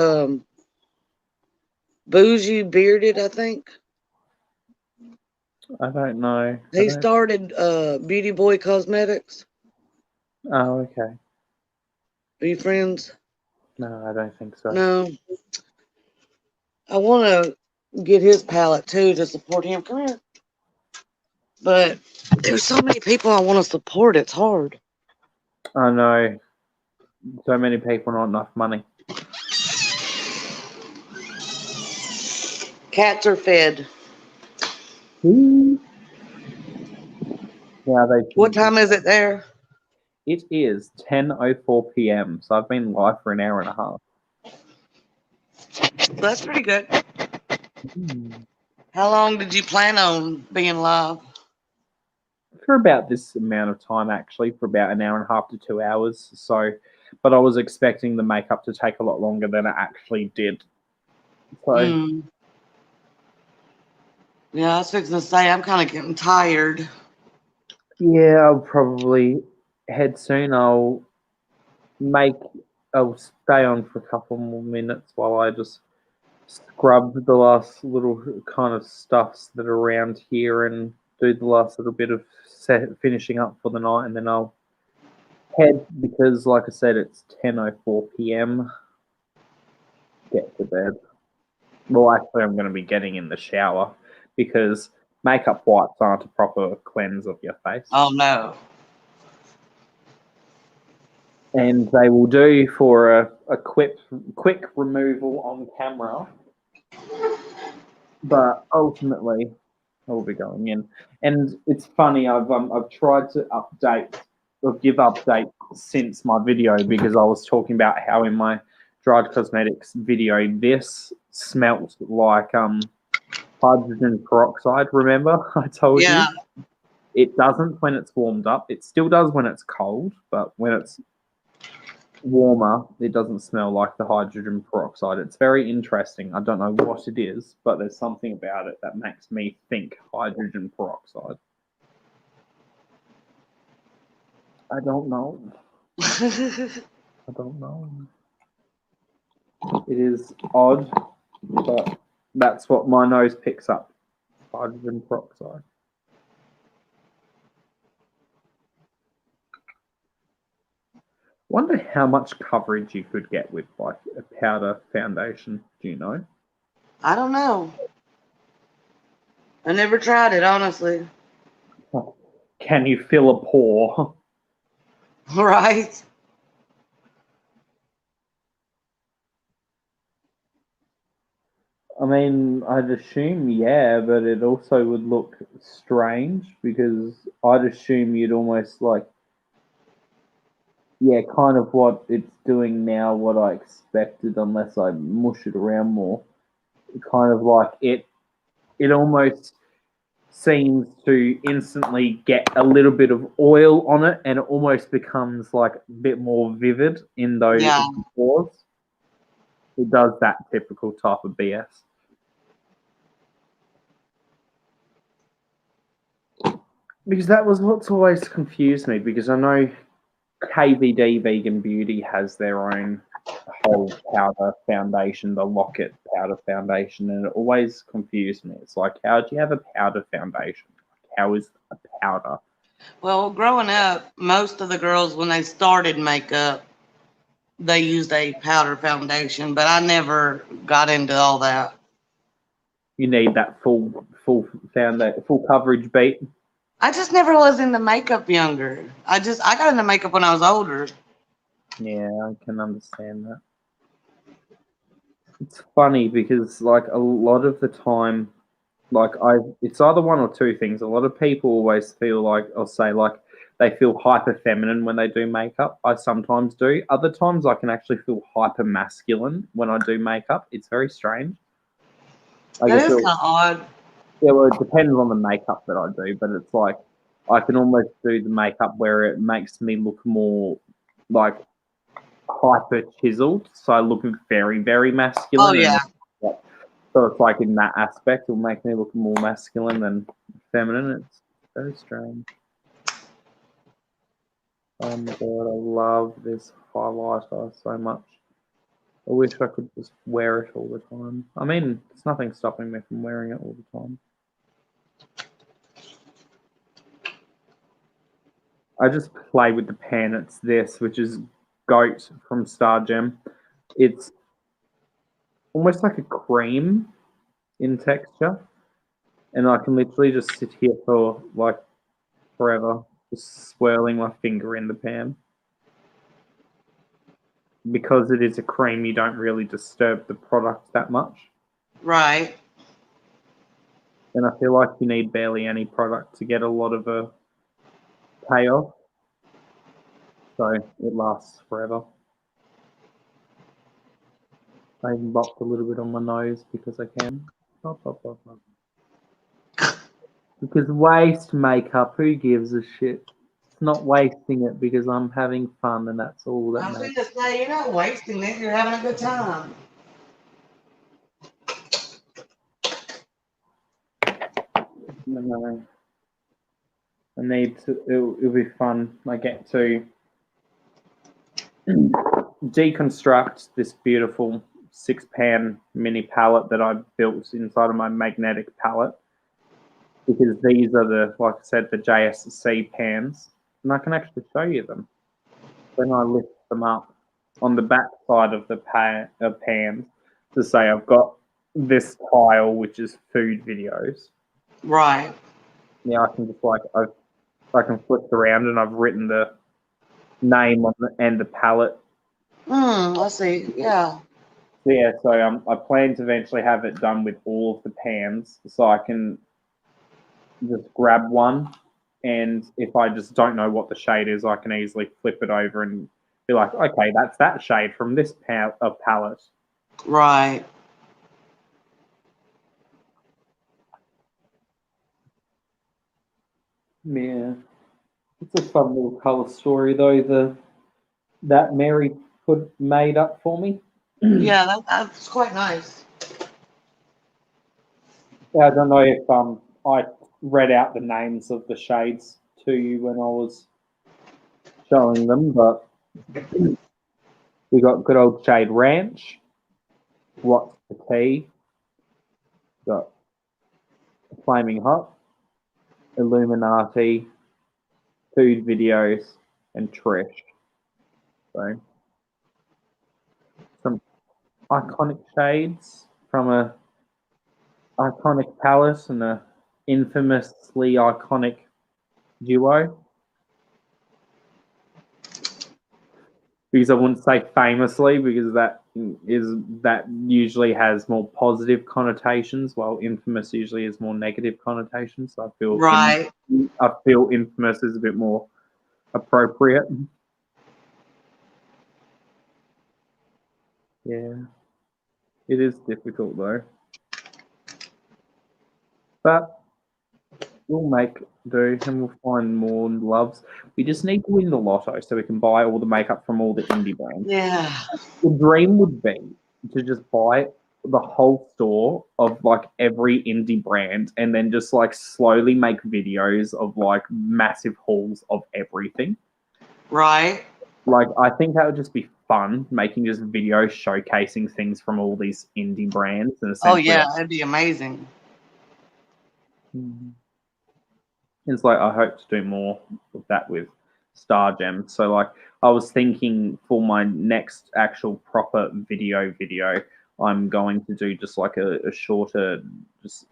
Speaker 2: Bougie Bearded, I think.
Speaker 1: I don't know.
Speaker 2: He started Beauty Boy Cosmetics.
Speaker 1: Oh, okay.
Speaker 2: Are you friends?
Speaker 1: No, I don't think so.
Speaker 2: No. I want to get his palette too to support him. Come here. But there's so many people I want to support. It's hard.
Speaker 1: I know. So many people, not enough money.
Speaker 2: Cats are fed.
Speaker 1: Yeah, they.
Speaker 2: What time is it there?
Speaker 1: It is 10:04 p.m. So I've been live for an hour and a half.
Speaker 2: That's pretty good. How long did you plan on being live?
Speaker 1: For about this amount of time, actually, for about an hour and a half to 2 hours. So, but I was expecting the makeup to take a lot longer than it actually did. So
Speaker 2: Yeah, I was fixing to say I'm kind of getting tired.
Speaker 1: yeah, I'll probably head soon. I'll stay on for a couple more minutes while I just scrub the last little kind of stuffs that are around here and do the last little bit of finishing up for the night, and then I'll head, because like I said, it's 10:04 p.m. Get to bed. Well, actually, I'm going to be getting in the shower because makeup wipes aren't a proper cleanse of your face.
Speaker 2: Oh no.
Speaker 1: And they will do for a quick removal on camera. But ultimately, I'll be going in. And it's funny, I've tried to give updates since my video, because I was talking about how in my dried cosmetics video, this smelt like hydrogen peroxide. Remember, I told you? It doesn't when it's warmed up. It still does when it's cold, but when it's warmer, it doesn't smell like the hydrogen peroxide. It's very interesting. I don't know what it is, but there's something about it that makes me think hydrogen peroxide. I don't know. I don't know. It is odd, but that's what my nose picks up. Hydrogen peroxide. Wonder how much coverage you could get with like a powder foundation. Do you know?
Speaker 2: I don't know. I never tried it, honestly.
Speaker 1: Can you fill a pore?
Speaker 2: Right?
Speaker 1: I mean, I'd assume, yeah, but it also would look strange, because I'd assume you'd almost like, yeah, kind of what it's doing now, what I expected, unless I mush it around more. Kind of like it almost seems to instantly get a little bit of oil on it, and it almost becomes like a bit more vivid in those pores. It does that typical type of BS. Because that was what's always confused me, because I know KVD Vegan Beauty has their own whole powder foundation, the Locket powder foundation, and it always confused me. It's like, how do you have a powder foundation? How is a powder?
Speaker 2: Well, growing up, most of the girls, when they started makeup, they used a powder foundation, but I never got into all that.
Speaker 1: You need that full coverage beat.
Speaker 2: I just never was into makeup younger. I got into makeup when I was older.
Speaker 1: Yeah, I can understand that. It's funny because like a lot of the time, like it's either one or two things. A lot of people always feel like, I'll say like, they feel hyper feminine when they do makeup. I sometimes do. Other times I can actually feel hyper masculine when I do makeup. It's very strange.
Speaker 2: It is kind of odd.
Speaker 1: Yeah, well, it depends on the makeup that I do, but it's like I can almost do the makeup where it makes me look more like hyper chiseled, so I look very, very masculine.
Speaker 2: Oh yeah.
Speaker 1: So it's like in that aspect, it'll make me look more masculine than feminine. It's very strange. Oh my god, I love this highlighter so much. I wish I could just wear it all the time. I mean, there's nothing stopping me from wearing it all the time. I just play with the pen. It's this, which is Goat from Star Gem. It's almost like a cream in texture, and I can literally just sit here for like forever, just swirling my finger in the pan. Because it is a cream, you don't really disturb the product that much.
Speaker 2: Right.
Speaker 1: And I feel like you need barely any product to get a lot of a payoff. So it lasts forever. I even bopped a little bit on my nose because I can. Bop, bop, bop, bop. Because waste makeup, who gives a shit? It's not wasting it because I'm having fun, and that's all that
Speaker 2: I was
Speaker 1: matters.
Speaker 2: going to say, you're not wasting it. You're having a good time.
Speaker 1: No. I need to. It'll be fun. I get to deconstruct this beautiful 6-pan mini palette that I built inside of my magnetic palette, because these are the, like I said, the JSC pans, and I can actually show you them. Then I lift them up on the back side of the pans to say I've got this tile, which is food videos.
Speaker 2: Right.
Speaker 1: Yeah, I can just I can flip around and I've written the name on and the palette.
Speaker 2: I see. Yeah.
Speaker 1: So yeah, so I plan to eventually have it done with all of the pans, so I can just grab one, and if I just don't know what the shade is, I can easily flip it over and be like, okay, that's that shade from this palette.
Speaker 2: Right.
Speaker 1: Yeah, it's a fun little color story though. That Mary made up for me.
Speaker 2: Yeah, that's quite nice.
Speaker 1: I don't know if I read out the names of the shades to you when I was showing them, but we got good old shade Ranch. What's the tea? Got Flaming Hot, Illuminatea, Food Videos, and Trish. So some iconic shades from a iconic palette and a infamously iconic duo. Because I wouldn't say famously, because that usually has more positive connotations, while infamous usually has more negative connotations. So I feel
Speaker 2: Right.
Speaker 1: I feel infamous is a bit more appropriate. Yeah, it is difficult though, but we'll make do and we'll find more loves. We just need to win the lotto so we can buy all the makeup from all the indie brands.
Speaker 2: Yeah.
Speaker 1: The dream would be to just buy the whole store of like every indie brand and then just like slowly make videos of like massive hauls of everything.
Speaker 2: Right.
Speaker 1: Like, I think that would just be fun, making just videos showcasing things from all these indie brands. And
Speaker 2: Oh yeah, that'd be amazing.
Speaker 1: It's like I hope to do more of that with Star Gem. So like I was thinking for my next actual proper video, I'm going to do just like a shorter, just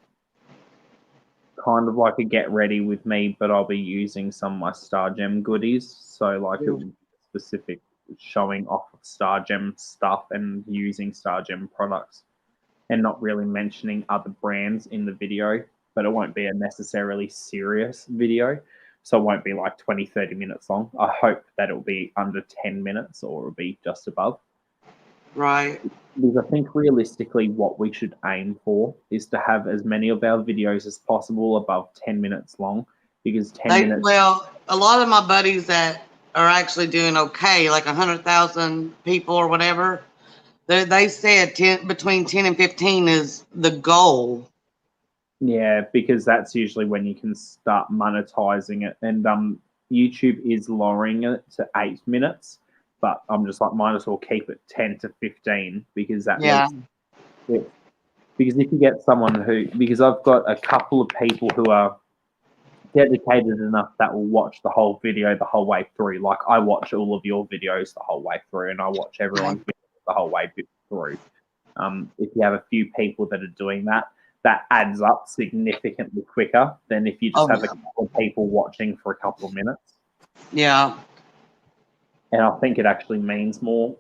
Speaker 1: kind of like a get ready with me, but I'll be using some of my Star Gem goodies. So like it will be specific showing off of Star Gem stuff and using Star Gem products, and not really mentioning other brands in the video. But it won't be a necessarily serious video, so it won't be like 20-30 minutes long. I hope that it'll be under 10 minutes, or it'll be just above.
Speaker 2: Right.
Speaker 1: Because I think realistically what we should aim for is to have as many of our videos as possible above 10 minutes long, because 10 minutes...
Speaker 2: Well, a lot of my buddies that are actually doing okay, like 100,000 people or whatever, they said between 10 and 15 is the goal.
Speaker 1: Yeah, because that's usually when you can start monetizing it. And YouTube is lowering it to 8 minutes, but I'm just like, might as well keep it 10 to 15, because that leaves, because if you get someone because I've got a couple of people who are dedicated enough that will watch the whole video the whole way through. Like I watch all of your videos the whole way through, and I watch everyone's videos the whole way through. If you have a few people that are doing that, that adds up significantly quicker than if you just have a couple of people watching for a couple of minutes.
Speaker 2: Yeah.
Speaker 1: And I think it actually means more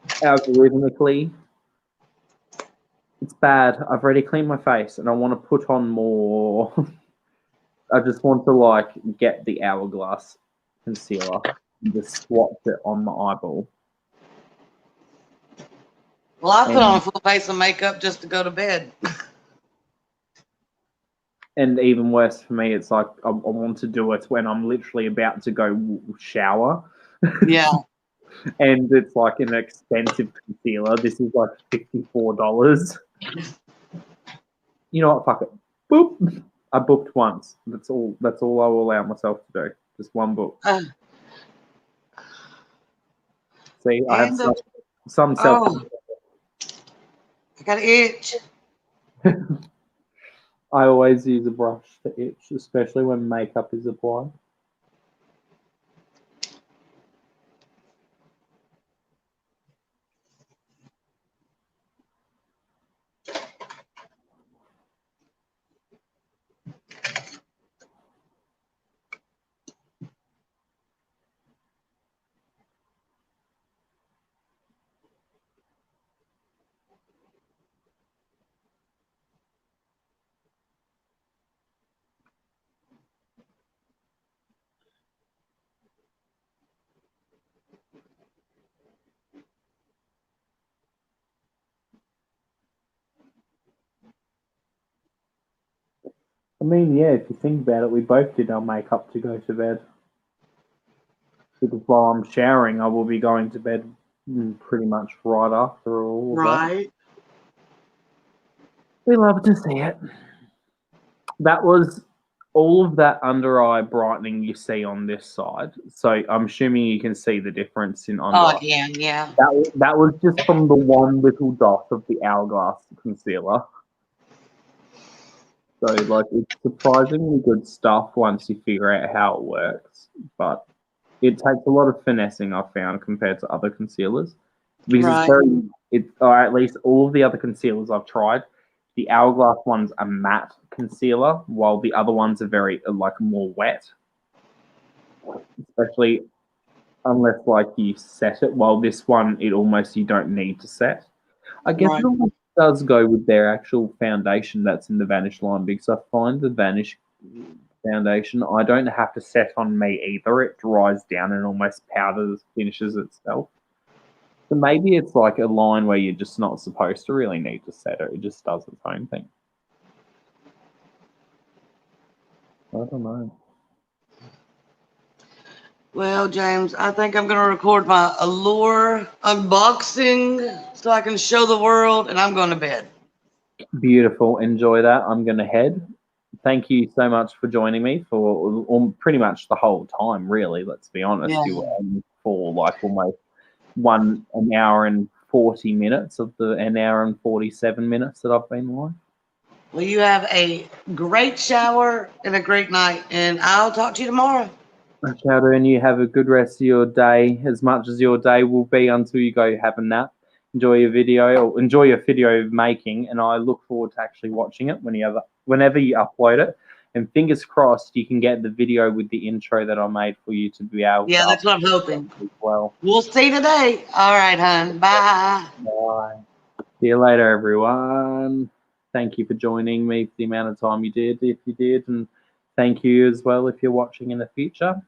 Speaker 1: algorithmically. It's bad. I've already cleaned my face and I want to put on more. I just want to like get the Hourglass concealer and just swatch it on my eyeball.
Speaker 2: Well, I put on a full face of makeup just to go to bed.
Speaker 1: And even worse for me, it's like I want to do it when I'm literally about to go shower.
Speaker 2: Yeah.
Speaker 1: And it's like an expensive concealer. This is like $54. You know what? Fuck it. Boop. I booked once. That's all I will allow myself to do. Just one book. See, I have some self.
Speaker 2: Oh, I got an itch.
Speaker 1: I always use a brush to itch, especially when makeup is applied. I mean, yeah, if you think about it, we both did our makeup to go to bed. Because while I'm showering, I will be going to bed pretty much right after all of that.
Speaker 2: Right.
Speaker 1: We love to see it. That was all of that under eye brightening you see on this side. So I'm assuming you can see the difference in under
Speaker 2: Oh,
Speaker 1: eye.
Speaker 2: I can, yeah.
Speaker 1: That was just from the one little dot of the Hourglass concealer. So, like, it's surprisingly good stuff once you figure out how it works. But it takes a lot of finessing, I've found, compared to other concealers. Because or at least all of the other concealers I've tried, the Hourglass one's a matte concealer, while the other ones are very, like, more wet. Especially unless, like, you set it. While this one, you don't need to set. I guess it almost does go with their actual foundation that's in the Vanish line, because I find the Vanish foundation, I don't have to set on me either. It dries down and almost finishes itself. So maybe it's like a line where you're just not supposed to really need to set it. It just does its own thing. I don't know.
Speaker 2: Well, James, I think I'm going to record my Allure unboxing so I can show the world, and I'm going to bed.
Speaker 1: Beautiful. Enjoy that. I'm going to head. Thank you so much for joining me for pretty much the whole time, really. Let's be honest.
Speaker 2: Yeah.
Speaker 1: You were on for like almost an hour and 40 minutes of the an hour and 47 minutes that I've been live.
Speaker 2: Well, you have a great shower and a great night, and I'll talk to you tomorrow.
Speaker 1: Chowder, and you have a good rest of your day, as much as your day will be until you go have a nap. Enjoy your video making, and I look forward to actually watching it whenever you upload it. And fingers crossed you can get the video with the intro that I made for you to be able to.
Speaker 2: Yeah, that's what I'm hoping.
Speaker 1: As well.
Speaker 2: We'll see today. All right, hon. Bye.
Speaker 1: Bye. See you later, everyone. Thank you for joining me for the amount of time you did, if you did, and thank you as well if you're watching in the future.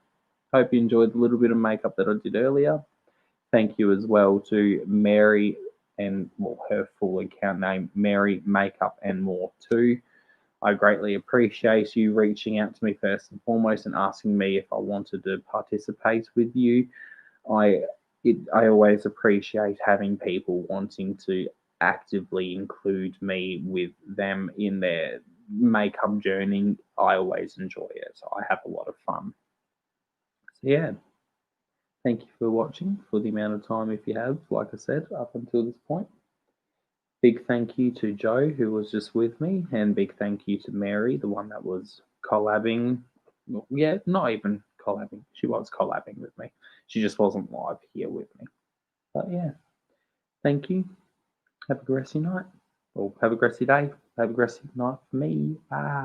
Speaker 1: Hope you enjoyed the little bit of makeup that I did earlier. Thank you as well to Mary and her full account name, Marymakeup and More2. I greatly appreciate you reaching out to me first and foremost and asking me if I wanted to participate with you. I always appreciate having people wanting to actively include me with them in their makeup journey. I always enjoy it. I have a lot of fun. So yeah, thank you for watching for the amount of time, if you have, like I said, up until this point. Big thank you to Joe, who was just with me, and big thank you to Mary, the one that was collabing. Well, yeah, not even collabing. She was collabing with me. She just wasn't live here with me. But yeah, thank you. Have a grassy night. Or have a grassy day. Have a grassy night for me. Bye.